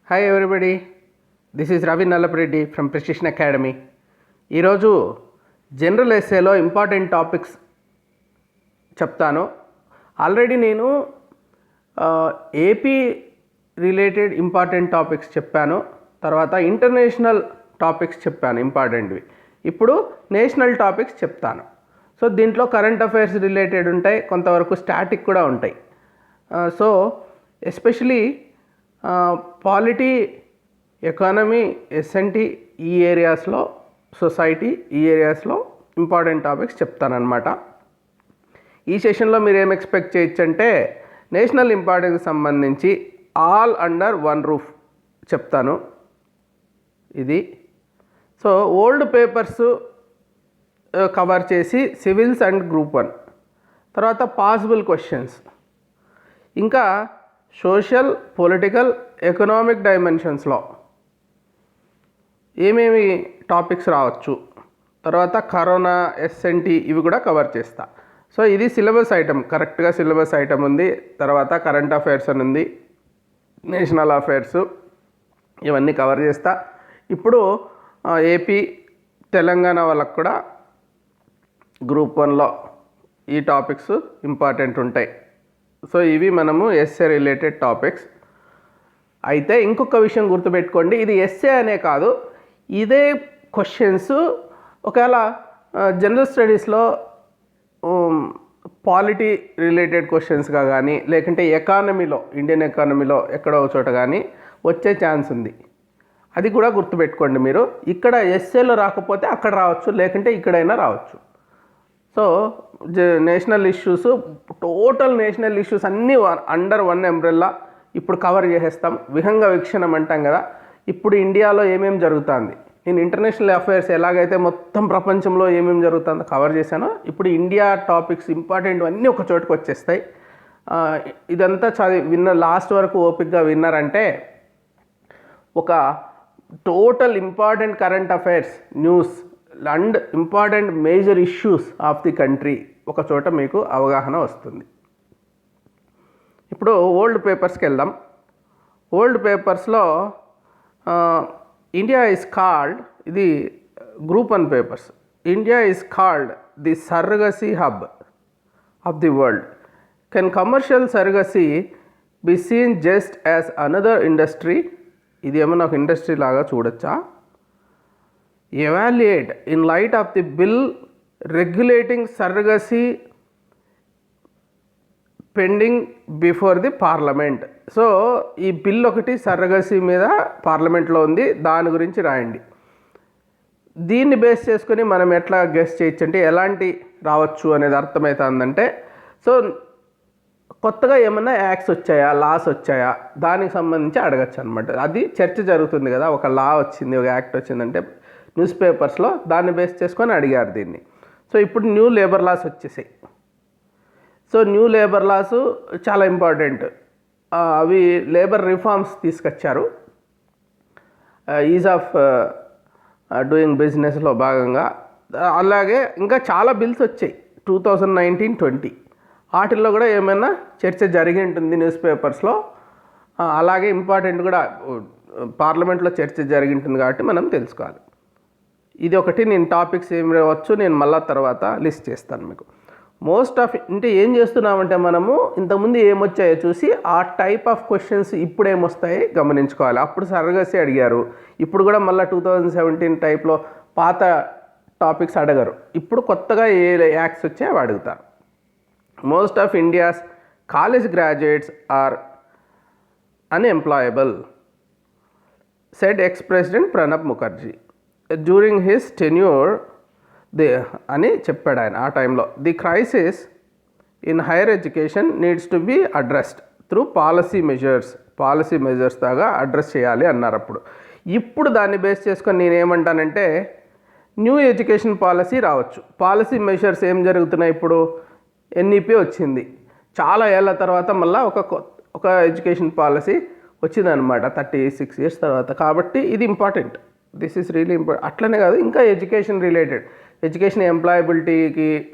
Hi everybody, this is Ravi Nallapareddy from precision academy. ఈరోజు general ఎస్సేలో important topics చెప్తాను. Already నేను ఏపీ రిలేటెడ్ ఇంపార్టెంట్ టాపిక్స్ చెప్పాను, తర్వాత ఇంటర్నేషనల్ టాపిక్స్ చెప్పాను ఇంపార్టెంట్వి. ఇప్పుడు నేషనల్ టాపిక్స్ చెప్తాను. సో దీంట్లో కరెంట్ అఫైర్స్ రిలేటెడ్ ఉంటాయి, కొంతవరకు స్టాటిక్ కూడా ఉంటాయి. So especially polity, economy, S N T ఈ ఏరియాస్లో, సొసైటీ ఈ ఏరియాస్లో ఇంపార్టెంట్ టాపిక్స్ చెప్తానన్నమాట. ఈ సెషన్లో మీరు ఏం ఎక్స్పెక్ట్ చేయొచ్చు అంటే నేషనల్ ఇంపార్టెన్స్ సంబంధించి ఆల్ అండర్ వన్ రూఫ్ చెప్తాను. ఇది సో ఓల్డ్ పేపర్స్ కవర్ చేసి సివిల్స్ అండ్ గ్రూప్ 1, తర్వాత పాసిబుల్ క్వశ్చన్స్, ఇంకా సోషల్, పొలిటికల్, ఎకనామిక్ డైమెన్షన్స్లో ఏమేమి టాపిక్స్ రావచ్చు, తర్వాత కరోనా, ఎస్ఎన్టీ ఇవి కూడా కవర్ చేస్తా. సో ఇది సిలబస్ ఐటమ్, కరెక్ట్గా సిలబస్ ఐటమ్ ఉంది. తర్వాత కరెంట్ అఫైర్స్ అని ఉంది, నేషనల్ అఫైర్స్, ఇవన్నీ కవర్ చేస్తా. ఇప్పుడు ఏపీ, తెలంగాణ వాళ్ళకు కూడా గ్రూప్ 1లో ఈ టాపిక్స్ ఇంపార్టెంట్ ఉంటాయి. సో ఇవి మనము ఎస్ఏ రిలేటెడ్ టాపిక్స్. అయితే ఇంకొక విషయం గుర్తుపెట్టుకోండి, ఇది ఎస్ఏ అనే కాదు, ఇదే క్వశ్చన్స్ ఒకవేళ జనరల్ స్టడీస్లో పాలిటీ రిలేటెడ్ క్వశ్చన్స్గా కానీ, లేకుంటే ఎకానమీలో, ఇండియన్ ఎకానమీలో ఎక్కడో ఒక చోట కానీ వచ్చే ఛాన్స్ ఉంది. అది కూడా గుర్తుపెట్టుకోండి మీరు. ఇక్కడ ఎస్ఏలో రాకపోతే అక్కడ రావచ్చు, లేకుంటే ఇక్కడైనా రావచ్చు. So national issues, total national issues అన్నీ అండర్ వన్ అంబ్రెల్లా ఇప్పుడు కవర్ చేసేస్తాం. విహంగ వీక్షణం అంటాం కదా. ఇప్పుడు ఇండియాలో ఏమేమి జరుగుతుంది, నేను ఇంటర్నేషనల్ అఫైర్స్ ఎలాగైతే మొత్తం ప్రపంచంలో ఏమేమి జరుగుతుందో కవర్ చేశానో, ఇప్పుడు ఇండియా టాపిక్స్ ఇంపార్టెంట్ అన్నీ ఒక చోటుకు వచ్చేస్తాయి. ఇదంతా లాస్ట్ వరకు ఓపిక్గా విన్నారంటే ఒక total important current affairs news and important major issues of the country ఒక చోట మీకు అవగాహన వస్తుంది. ఇప్పుడు ఓల్డ్ పేపర్స్కి వెళ్దాం. ఓల్డ్ పేపర్స్లో ఇండియా ఈజ్ కాల్డ్, ఇది group 1 papers, India is called the surrogacy hub of the world. Can commercial surrogacy be seen just as another industry? ఇది ఏమన్నా ఒక ఇండస్ట్రీ లాగా చూడొచ్చా? Evaluate in light of the bill regulating surrogacy pending before the Parliament. So ఈ bill ఒకటి surrogacy మీద పార్లమెంట్లో ఉంది, దాని గురించి రాయండి. దీన్ని బేస్ చేసుకొని మనం ఎట్లా గెస్ చేయొచ్చు అంటే ఎలాంటి రావచ్చు అనేది అర్థమవుతుందంటే, సో కొత్తగా ఏమన్నా యాక్ట్స్ వచ్చాయా, లాస్ వచ్చాయా, దానికి సంబంధించి అడగచ్చు అనమాట. అది చర్చ జరుగుతుంది కదా, ఒక లా వచ్చింది, ఒక యాక్ట్ వచ్చిందంటే న్యూస్ పేపర్స్లో దాన్ని బేస్ చేసుకొని అడిగారు దీన్ని. సో ఇప్పుడు న్యూ లేబర్ లాస్ వచ్చేసాయి. సో న్యూ లేబర్ లాస్ చాలా ఇంపార్టెంట్. అవి లేబర్ రిఫార్మ్స్ తీసుకొచ్చారు, ఈజ్ ఆఫ్ డూయింగ్ బిజినెస్లో భాగంగా. అలాగే ఇంకా చాలా బిల్స్ వచ్చాయి 2019-20, వాటిల్లో కూడా ఏమైనా చర్చ జరిగి ఉంటుంది న్యూస్ పేపర్స్లో. అలాగే ఇంపార్టెంట్ కూడా పార్లమెంట్లో చర్చ జరిగి ఉంటుంది కాబట్టి మనం తెలుసుకోవాలి. ఇది ఒకటి. నేను టాపిక్స్ ఏం రావచ్చు నేను మళ్ళా తర్వాత లిస్ట్ చేస్తాను మీకు. మోస్ట్ ఆఫ్ అంటే ఏం చేస్తున్నామంటే మనము ఇంతకుముందు ఏమొచ్చాయో చూసి ఆ టైప్ ఆఫ్ క్వశ్చన్స్ ఇప్పుడు ఏమొస్తాయి గమనించుకోవాలి. అప్పుడు సర్గసీ అడిగారు, ఇప్పుడు కూడా మళ్ళీ 2017 టైప్లో పాత టాపిక్స్ అడగరు. ఇప్పుడు కొత్తగా ఏ యాక్ట్స్ వచ్చాయో అవి అడుగుతారు. Most of India's college graduates are unemployable, said ex president Pranab Mukherjee during his tenure అని చెప్పాడు ఆయన ఆ టైంలో. The crisis in higher education needs to be addressed through policy measures దాకా అడ్రస్ చేయాలి అన్నారు అప్పుడు. ఇప్పుడు దాన్ని బేస్ చేసుకొని నేనేమంటానంటే న్యూ ఎడ్యుకేషన్ పాలసీ రావచ్చు. పాలసీ మెజర్స్ ఏం జరుగుతున్నాయి, ఇప్పుడు ఎన్ఈపీ వచ్చింది, చాలా ఏళ్ళ తర్వాత మళ్ళీ ఒక ఎడ్యుకేషన్ పాలసీ వచ్చిందనమాట 36 years తర్వాత. కాబట్టి ఇది important, this is really important. అట్లనే కాదు, ఇంకా education related, education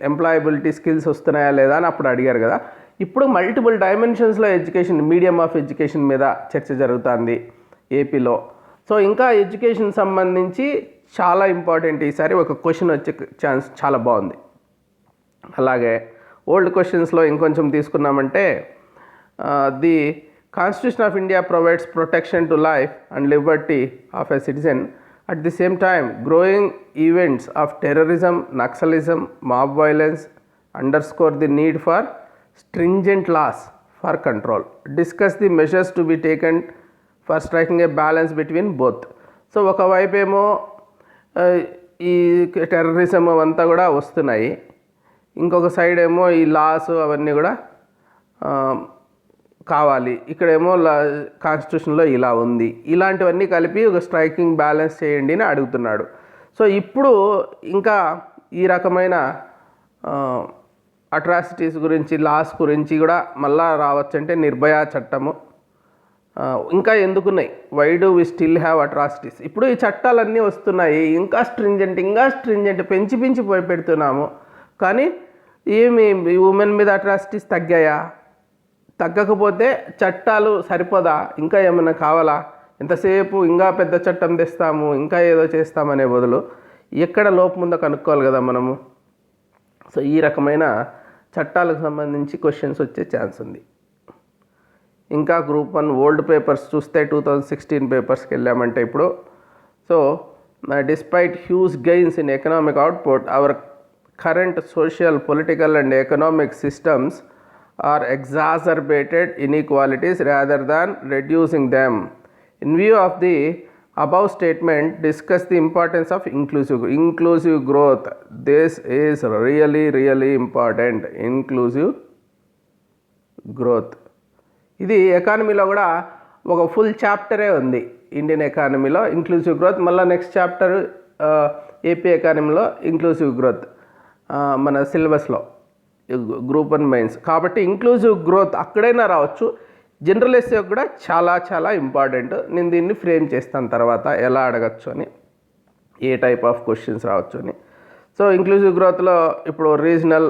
employability skills వస్తున్నాయా లేదా అని అప్పుడు అడిగారు కదా. ఇప్పుడు మల్టిపుల్ డైమెన్షన్స్లో ఎడ్యుకేషన్, మీడియం ఆఫ్ ఎడ్యుకేషన్ మీద చర్చ జరుగుతుంది. ఏపీలో. సో ఇంకా ఎడ్యుకేషన్ సంబంధించి చాలా ఇంపార్టెంట్, ఈసారి ఒక క్వశ్చన్ వచ్చే ఛాన్స్ చాలా బాగుంది. అలాగే ఓల్డ్ క్వశ్చన్స్లో ఇంకొంచెం తీసుకున్నామంటే, the Constitution of India provides protection to life and liberty of a citizen. At the same time growing events of terrorism, naxalism, mob violence underscore the need for stringent laws for control. Discuss the measures to be taken for striking a balance between both. So ఒకవైపు ఏమో ఈ terrorism అవంతా కూడా వస్తున్నాయి, ఇంకొక side ఏమో ఈ loss అవన్నీ కూడా కావాలి, ఇక్కడేమో కాన్స్టిట్యూషన్లో ఇలా ఉంది, ఇలాంటివన్నీ కలిపి ఒక స్ట్రైకింగ్ బ్యాలెన్స్ చేయండి అని అడుగుతున్నాడు. సో ఇప్పుడు ఇంకా ఈ రకమైన అట్రాసిటీస్ గురించి, లాస్ గురించి కూడా మళ్ళా రావచ్చు. అంటే నిర్భయ చట్టము ఇంకా ఎందుకున్నాయి, why do we still have atrocities. ఇప్పుడు ఈ చట్టాలన్నీ వస్తున్నాయి, ఇంకా స్ట్రింజెంట్ పెంచి పెడుతున్నాము, కానీ ఏమి ఉమెన్ మీద అట్రాసిటీస్ తగ్గాయా? తగ్గకపోతే చట్టాలు సరిపోదా, ఇంకా ఏమైనా కావాలా? ఎంతసేపు ఇంకా పెద్ద చట్టం తెస్తాము, ఇంకా ఏదో చేస్తామనే బదులు ఎక్కడ లోపం ఉందో కనుక్కోవాలి కదా మనము. సో ఈ రకమైన చట్టాలకు సంబంధించి క్వశ్చన్స్ వచ్చే ఛాన్స్ ఉంది. ఇంకా గ్రూప్ 1 ఓల్డ్ పేపర్స్ చూస్తే 2016 పేపర్స్కి వెళ్ళామంటే ఇప్పుడు, so despite huge gains in economic output, our current social, political and economic systems are exacerbated inequalities rather than reducing them. In view of the above statement, discuss the importance of inclusive growth. This is really important. Inclusive growth. ఇది ఎకానమీలో కూడా ఒక full చాప్టరే ఉంది, Indian ఎకానమీలో inclusive growth. మళ్ళీ next chapter AP ఎకానమీలో inclusive growth మన సిలబస్లో గ్రూప్ 1 మెయిన్స్. కాబట్టి ఇంక్లూజివ్ గ్రోత్ అక్కడైనా రావచ్చు. జనరల్ ఎస్సే కూడా చాలా ఇంపార్టెంట్. నేను దీన్ని ఫ్రేమ్ చేస్తాను తర్వాత ఎలా అడగచ్చు అని, ఏ టైప్ ఆఫ్ క్వశ్చన్స్ రావచ్చు అని. సో ఇంక్లూజివ్ గ్రోత్లో ఇప్పుడు రీజనల్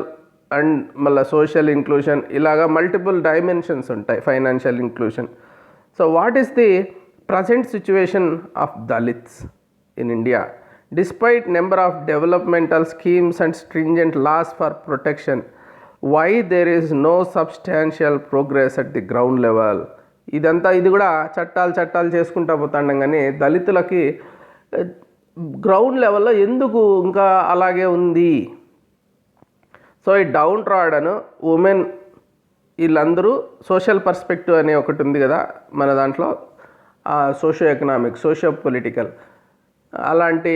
అండ్ మళ్ళీ సోషల్ ఇంక్లూషన్, ఇలాగా మల్టిపుల్ డైమెన్షన్స్ ఉంటాయి. Financial inclusion. So what is the present situation of Dalits in India despite number of developmental schemes and stringent laws for protection? Why there is no substantial progress at the ground level? ఇది కూడా చట్టాలు చేసుకుంటా పోతాండం, కానీ దళితులకి ground లెవెల్లో ఎందుకు ఇంకా అలాగే ఉంది? సో ఈ డౌన్ ట్రాడన్ ఉమెన్ వీళ్ళందరూ సోషల్ పర్స్పెక్టివ్ అనే ఒకటి ఉంది కదా మన దాంట్లో, సోషియో ఎకనామిక్, సోషియో పొలిటికల్, అలాంటి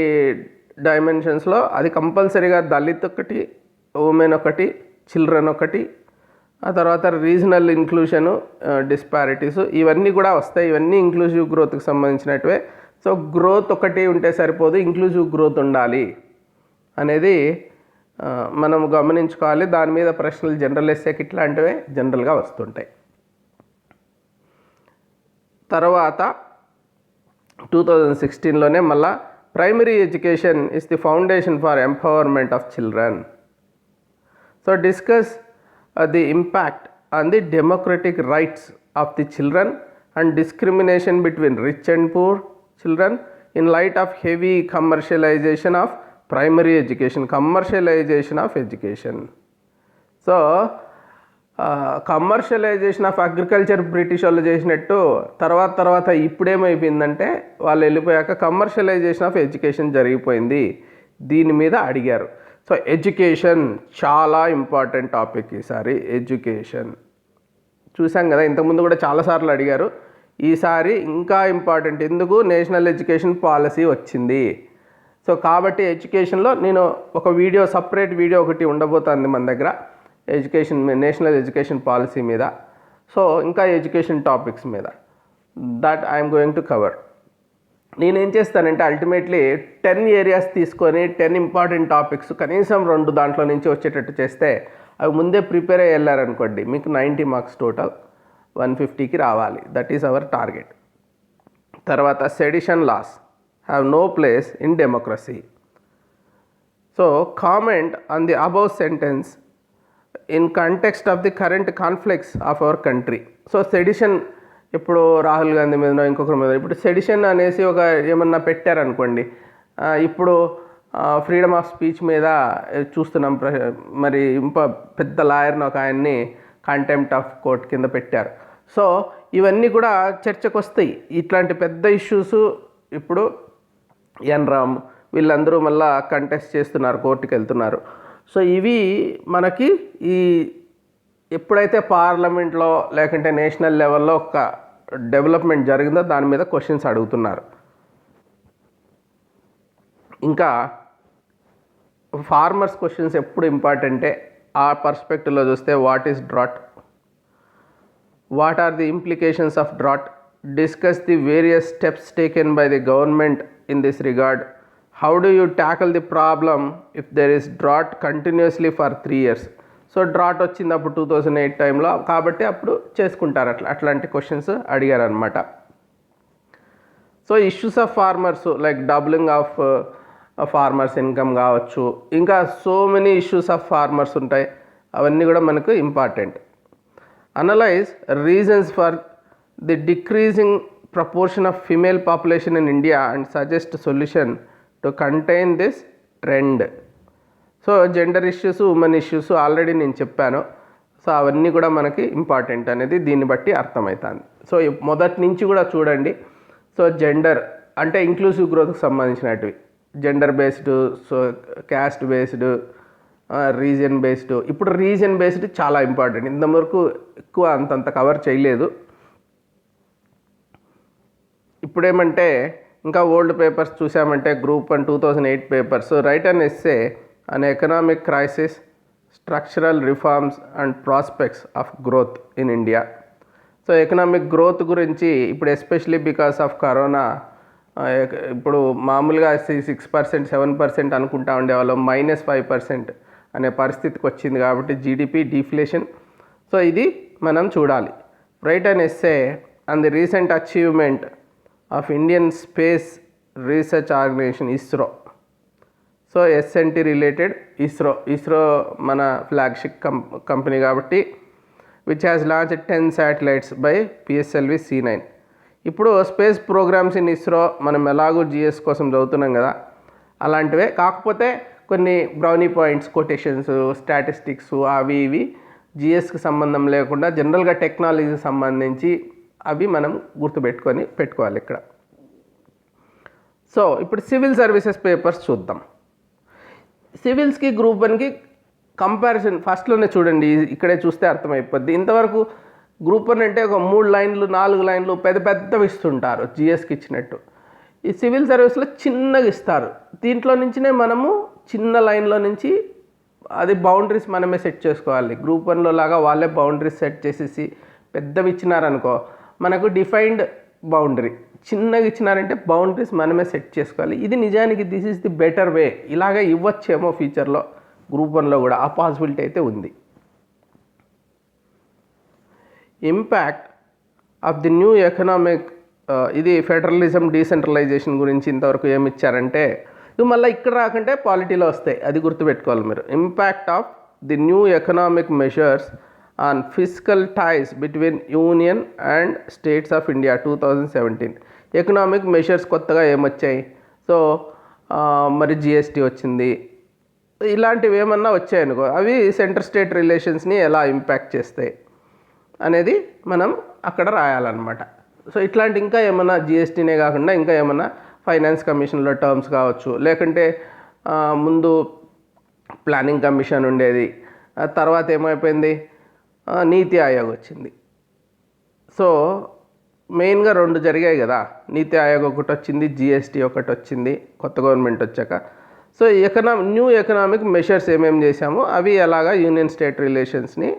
డైమెన్షన్స్లో అది కంపల్సరీగా దళిత్ ఒకటి, ఉమెన్ ఒకటి, చిల్డ్రన్ ఒకటి, ఆ తర్వాత రీజనల్ ఇంక్లూషను, డిస్పారిటీస్, ఇవన్నీ కూడా వస్తాయి. ఇవన్నీ ఇంక్లూజివ్ గ్రోత్కి సంబంధించినట్టువే. సో గ్రోత్ ఒకటి ఉంటే సరిపోదు, ఇంక్లూజివ్ గ్రోత్ ఉండాలి అనేది మనం గమనించుకోవాలి. దాని మీద ప్రశ్నలు జనరల్ ఎస్సేకి ఇట్లాంటివే జనరల్గా వస్తుంటాయి. తర్వాత 2016లోనే మళ్ళా primary education is the foundation for empowerment of children. So discuss the impact on the democratic rights of the children and discrimination between rich and poor children in light of heavy commercialisation of primary education. Commercialisation of education. So commercialisation of agriculture British వాళ్ళు చేసినట్టు తర్వాత ఇప్పుడేమైపోయిందంటే వాళ్ళు వెళ్ళిపోయాక commercialisation of education జరిగిపోయింది. దీని మీద అడిగారు. So education చాలా ఇంపార్టెంట్ టాపిక్ ఈసారి. ఎడ్యుకేషన్ చూసాం కదా, ఇంతకుముందు కూడా చాలాసార్లు అడిగారు, ఈసారి ఇంకా ఇంపార్టెంట్. ఎందుకు? నేషనల్ ఎడ్యుకేషన్ పాలసీ వచ్చింది. సో కాబట్టి ఎడ్యుకేషన్లో నేను ఒక సపరేట్ వీడియో ఒకటి ఉండబోతుంది మన దగ్గర, నేషనల్ ఎడ్యుకేషన్ పాలసీ మీద. సో ఇంకా ఎడ్యుకేషన్ టాపిక్స్ మీద that I'm going to cover. నేనేం చేస్తానంటే అల్టిమేట్లీ 10 ఏరియాస్ తీసుకొని 10 ఇంపార్టెంట్ టాపిక్స్ కనీసం 2 దాంట్లో నుంచి వచ్చేటట్టు చేస్తే అవి ముందే ప్రిపేర్ అయ్యి వెళ్ళారనుకోండి, మీకు 90 మార్క్స్ టోటల్ 150కి రావాలి. That is our target. తర్వాత sedition laws have no place in democracy. So comment on the above sentence in context of the current conflicts of our country. So sedition ఇప్పుడు రాహుల్ గాంధీ మీదనో ఇంకొకరి మీద ఇప్పుడు సెడిషన్ అనేసి ఒక ఏమన్నా పెట్టారనుకోండి, ఇప్పుడు ఫ్రీడమ్ ఆఫ్ స్పీచ్ మీద చూస్తున్నాం. మరి పెద్ద లాయర్ని ఒక ఆయన్ని కంటెంప్ట్ ఆఫ్ కోర్ట్ కింద పెట్టారు. సో ఇవన్నీ కూడా చర్చకు వస్తాయి. ఇట్లాంటి పెద్ద ఇష్యూస్ ఇప్పుడు ఎన్రామ్ వీళ్ళందరూ మళ్ళీ కంటెస్ట్ చేస్తున్నారు, కోర్టుకి వెళ్తున్నారు. సో ఇవి మనకి ఈ ఎప్పుడైతే పార్లమెంట్లో లేకుంటే నేషనల్ లెవెల్లో ఒక డెవలప్మెంట్ జరిగిందో దాని మీద క్వశ్చన్స్ అడుగుతున్నారు. ఇంకా ఫార్మర్స్ క్వశ్చన్స్ ఎప్పుడు ఇంపార్టెంటే. ఆ పర్స్పెక్టివ్లో చూస్తే what is drought, what are the implications of drought, discuss the various steps taken by the government in this regard, how do you tackle the problem if there is drought continuously for 3 years. So drought వచ్చింది అప్పుడు 2008 టైంలో, కాబట్టి అప్పుడు చేసుకుంటారు. అట్లాంటి questions అడిగారు అనమాట. So issues of farmers like doubling of farmers income కావచ్చు, ఇంకా so many issues of farmers ఉంటాయి, అవన్నీ కూడా మనకు important. Analyse reasons for the decreasing proportion of female population in India and suggest solution to contain this trend. So gender issues, women issues already నేను చెప్పాను. So అవన్నీ కూడా మనకి important అనేది దీన్ని బట్టి అర్థమవుతుంది. సో మొదటి నుంచి కూడా చూడండి. సో జెండర్ అంటే ఇంక్లూసివ్ గ్రోత్కి సంబంధించినటివి, gender based, so caste based, region based. ఇప్పుడు రీజియన్ బేస్డ్ చాలా ఇంపార్టెంట్. ఇంతవరకు ఎక్కువ అంతంత కవర్ చేయలేదు. ఇప్పుడేమంటే ఇంకా ఓల్డ్ పేపర్స్ చూసామంటే group 1 2008 papers, write and essay on economic crisis, structural reforms and prospects of growth in India. So economic growth గురించి ఇప్పుడు ఎస్పెషలీ బికాస్ ఆఫ్ కరోనా, ఇప్పుడు మామూలుగా 6%, 7% అనుకుంటా ఉండేవాళ్ళం, -5% అనే పరిస్థితికి వచ్చింది. కాబట్టి జీడిపి డిఫ్లేషన్. సో ఇది మనం చూడాలి. Write and essay and the recent achievement of Indian Space Research Organisation ISRO. So S N T related ISRO మన ఫ్లాగ్షిప్ కంపెనీ కాబట్టి, which has launch 10 satellites by PSLV C9. ఇప్పుడు స్పేస్ ప్రోగ్రామ్స్ ఇన్ ఇస్రో మనం ఎలాగో జిఎస్ కోసం చదువుతున్నాం కదా, అలాంటివే. కాకపోతే కొన్ని బ్రౌనీ పాయింట్స్, కొటేషన్స్, స్టాటిస్టిక్స్ అవి ఇవి జిఎస్కి సంబంధం లేకుండా జనరల్గా టెక్నాలజీకి సంబంధించి అవి మనం పెట్టుకోవాలి ఇక్కడ. సో ఇప్పుడు సివిల్ సర్వీసెస్ పేపర్స్ చూద్దాం. సివిల్స్కి గ్రూప్ 1కి కంపారిజన్ ఫస్ట్లోనే చూడండి, ఇక్కడే చూస్తే అర్థమైపోద్ది. ఇంతవరకు గ్రూప్ 1 అంటే ఒక 3 లైన్లు 4 లైన్లు పెద్దవి ఇస్తుంటారు జిఎస్కి ఇచ్చినట్టు. ఈ సివిల్ సర్వీస్లో చిన్నగా ఇస్తారు. దీంట్లో నుంచినే మనము చిన్న లైన్లో నుంచి అది బౌండరీస్ మనమే సెట్ చేసుకోవాలి. గ్రూప్ 1లో లాగా వాళ్ళే బౌండరీస్ సెట్ చేసేసి పెద్దవి ఇచ్చినారనుకో, మనకు డిఫైన్డ్ బౌండరీ. చిన్నగా ఇచ్చినారంటే బౌండరీస్ మనమే సెట్ చేసుకోవాలి. ఇది నిజానికి this is the better way. ఇలాగ ఇవ్వచ్చేమో ఫ్యూచర్లో గ్రూప్ 1లో కూడా ఆ పాసిబిలిటీ అయితే ఉంది. Impact of the new economic, ఇది ఫెడరలిజం డీసెంట్రలైజేషన్ గురించి ఇంతవరకు ఏమి ఇచ్చారంటే, ఇవి మళ్ళీ ఇక్కడ రాకుంటే పాలిటీలో వస్తాయి, అది గుర్తుపెట్టుకోవాలి మీరు. Impact of the new economic measures on physical ties between union and states of India 2017. Economic measures కొత్తగా ఏమొచ్చాయి? సో మరి జిఎస్టీ వచ్చింది, ఇలాంటివి ఏమన్నా వచ్చాయనుకో, అవి సెంటర్ స్టేట్ రిలేషన్స్ని ఎలా ఇంపాక్ట్ చేస్తాయి అనేది మనం అక్కడ రాయాలన్నమాట. సో ఇట్లాంటి ఇంకా ఏమన్నా జిఎస్టీనే కాకుండా ఇంకా ఏమన్నా ఫైనాన్స్ కమిషన్లో టర్మ్స్ కావచ్చు, లేకుంటే ముందు ప్లానింగ్ కమిషన్ ఉండేది, తర్వాత ఏమైపోయింది నీతి ఆయోగ్ వచ్చింది. సో మెయిన్గా 2 జరిగాయి కదా, నీతి ఆయోగ్ ఒకటి వచ్చింది, జిఎస్టీ ఒకటి వచ్చింది కొత్త గవర్నమెంట్ వచ్చాక. సో న్యూ ఎకనామిక్ మెషర్స్ ఏమేమి చేశామో అవి ఎలాగా యూనియన్ స్టేట్ రిలేషన్స్ని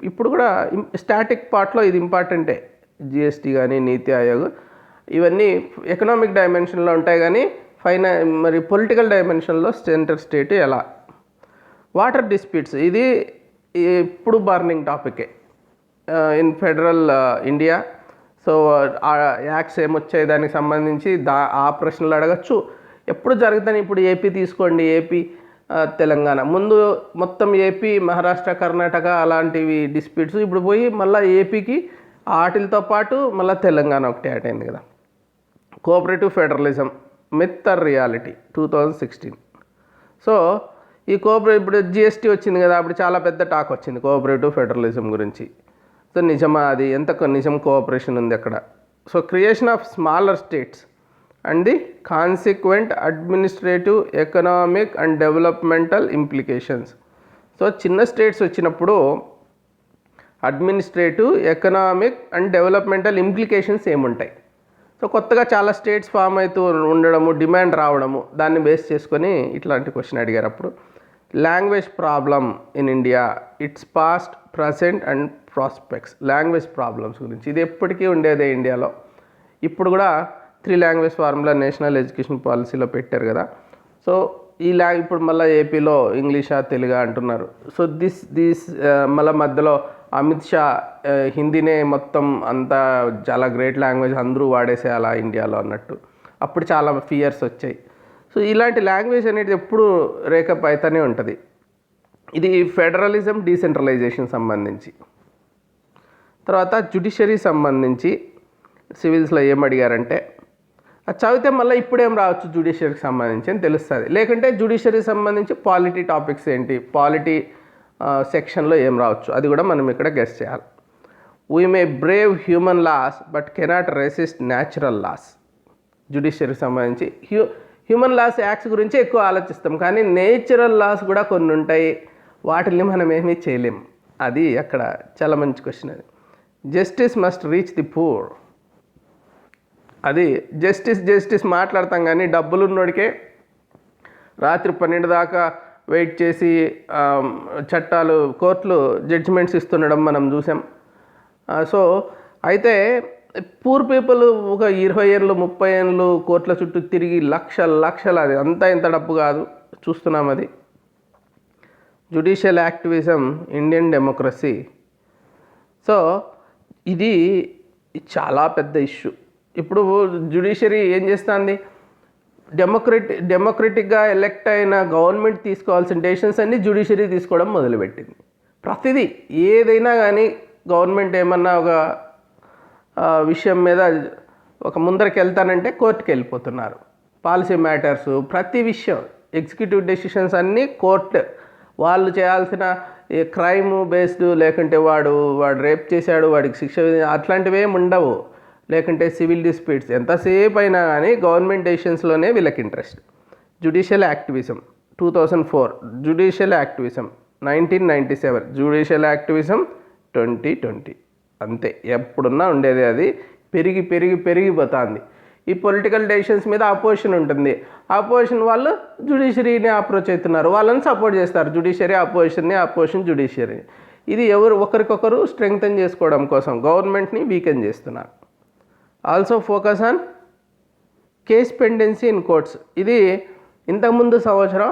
ఇప్పుడు కూడా స్టాటిక్ పార్ట్లో ఇది ఇంపార్టెంటే. జిఎస్టీ కానీ నీతి ఆయోగ్ ఇవన్నీ ఎకనామిక్ డైమెన్షన్లో ఉంటాయి, కానీ మరి పొలిటికల్ డైమెన్షన్లో సెంటర్ స్టేట్ ఎలా. వాటర్ డిస్ప్యూట్స్ ఇది ఇప్పుడు బర్నింగ్ టాపికే ఇన్ ఫెడరల్ ఇండియా. సో ఆ యాక్ట్స్ ఏమొచ్చాయి దానికి సంబంధించి ఆ ప్రశ్నలు అడగచ్చు. ఎప్పుడు జరుగుతాయి? ఇప్పుడు ఏపీ తీసుకోండి, ఏపీ తెలంగాణ, ముందు మొత్తం ఏపీ మహారాష్ట్ర కర్ణాటక అలాంటివి డిస్ప్యూట్స్, ఇప్పుడు పోయి మళ్ళీ ఏపీకి వాటితో పాటు మళ్ళీ తెలంగాణ ఒకటి యాడ్ అయింది కదా. Cooperative federalism myth or reality 2016. So ఈ ఇప్పుడు జిఎస్టీ వచ్చింది కదా, అప్పుడు చాలా పెద్ద టాక్ వచ్చింది కోఆపరేటివ్ ఫెడరలిజం గురించి. సో నిజమా, అది ఎంత నిజం కోఆపరేషన్ ఉంది అక్కడ. So creation of smaller states and the consequent administrative economic and developmental implications. So చిన్న స్టేట్స్ వచ్చినప్పుడు administrative economic and developmental implications ఏముంటాయి. సో కొత్తగా చాలా స్టేట్స్ ఫామ్ అవుతూ ఉండడము, డిమాండ్ రావడము, దాన్ని బేస్ చేసుకొని ఇట్లాంటి క్వశ్చన్ అడిగారు. అప్పుడు language problem in India, it's past, present and prospects. Language problems గురించి, ఇది ఎప్పటికీ ఉండేదే ఇండియాలో. ఇప్పుడు కూడా 3 లాంగ్వేజ్ ఫార్ములా నేషనల్ ఎడ్యుకేషన్ పాలసీలో పెట్టారు కదా. సో ఇప్పుడు మళ్ళీ ఏపీలో ఇంగ్లీషా తెలుగా అంటున్నారు. సో దిస్ మళ్ళీ మధ్యలో అమిత్ షా హిందీనే మొత్తం అంతా చాలా గ్రేట్ లాంగ్వేజ్ అందరూ వాడేసేయాలా ఇండియాలో అన్నట్టు. అప్పుడు చాలా ఫియర్స్ వచ్చాయి. సో ఇలాంటి లాంగ్వేజ్ అనేది ఎప్పుడు రేకప్ అవుతూనే ఉంటుంది. ఇది ఫెడరలిజం డీసెంట్రలైజేషన్ సంబంధించి. తర్వాత జ్యుడిషియరీ సంబంధించి సివిల్స్లో ఏం అడిగారంటే, అది చదివితే మళ్ళీ ఇప్పుడేం రావచ్చు జ్యుడిషియరీకి సంబంధించి అని తెలుస్తుంది. లేకుంటే జ్యుడిషియరీకి సంబంధించి పాలిటీ టాపిక్స్ ఏంటి, పాలిటీ సెక్షన్లో ఏం రావచ్చు, అది కూడా మనం ఇక్కడ గెస్ చేయాలి. We may brave human laws but cannot resist natural laws. జ్యుడిషియరీకి సంబంధించి హ్యూమన్ లాస్ యాక్ట్స్ గురించి ఎక్కువ ఆలోచిస్తాం, కానీ నేచురల్ లాస్ కూడా కొన్ని ఉంటాయి, వాటిని మనం ఏమీ చేయలేం. అది అక్కడ చాలా మంచి క్వశ్చన్. అది justice must reach the poor. అది జస్టిస్ మాట్లాడతాం, కానీ డబ్బులు ఉన్నోడికే రాత్రి 12 దాకా వెయిట్ చేసి చట్టాలు కోర్టులు జడ్జిమెంట్స్ ఇస్తుండడం మనం చూసాం. సో అయితే పూర్ పీపుల్ ఒక 20 ఏళ్ళు 30 ఏళ్ళు కోర్టుల చుట్టూ తిరిగి లక్షలు, అది అంతా ఇంత డబ్బు కాదు, చూస్తున్నాం. అది judicial activism Indian democracy. So ఇది చాలా పెద్ద ఇష్యూ. ఇప్పుడు జ్యుడిషియరీ ఏం చేస్తుంది, డెమోక్రటిక్గా ఎలెక్ట్ అయిన గవర్నమెంట్ తీసుకోవాల్సిన డెసిషన్స్ అన్నీ జ్యుడిషియరీ తీసుకోవడం మొదలుపెట్టింది. ప్రతిదీ ఏదైనా కానీ గవర్నమెంట్ ఏమన్నా ఒక విషయం మీద ఒక ముందరికి వెళ్తానంటే కోర్టుకి వెళ్ళిపోతున్నారు. పాలసీ మ్యాటర్స్, ప్రతి విషయం, ఎగ్జిక్యూటివ్ డెసిషన్స్ అన్నీ కోర్టు. వాళ్ళు చేయాల్సిన క్రైమ్ బేస్డ్, లేకుంటే వాడు రేప్ చేశాడు వాడికి శిక్ష అట్లాంటివి ఏమి ఉండవు, లేకుంటే సివిల్ డిస్ప్యూట్స్ ఎంతసేపు అయినా కానీ గవర్నమెంట్ డెసిషన్స్లోనే వీళ్ళకి interest. Judicial activism 2004, judicial activism 1997, judicial activism 2020. అంతే, ఎప్పుడున్నా ఉండేది. అది పెరిగిపోతుంది. ఈ పొలిటికల్ డెసిషన్స్ మీద అపోజిషన్ ఉంటుంది. అపోజిషన్ వాళ్ళు జ్యుడిషియరీని అప్రోచ్ అవుతున్నారు, వాళ్ళని సపోర్ట్ చేస్తారు. Judiciary opposition judiciary. ఇది ఒకరికొకరు స్ట్రెంగ్తన్ చేసుకోవడం కోసం గవర్నమెంట్ని వీకెన్ చేస్తున్నారు. Also focus on case pendency in courts. ఇది ఇంతకుముందు సంవత్సరం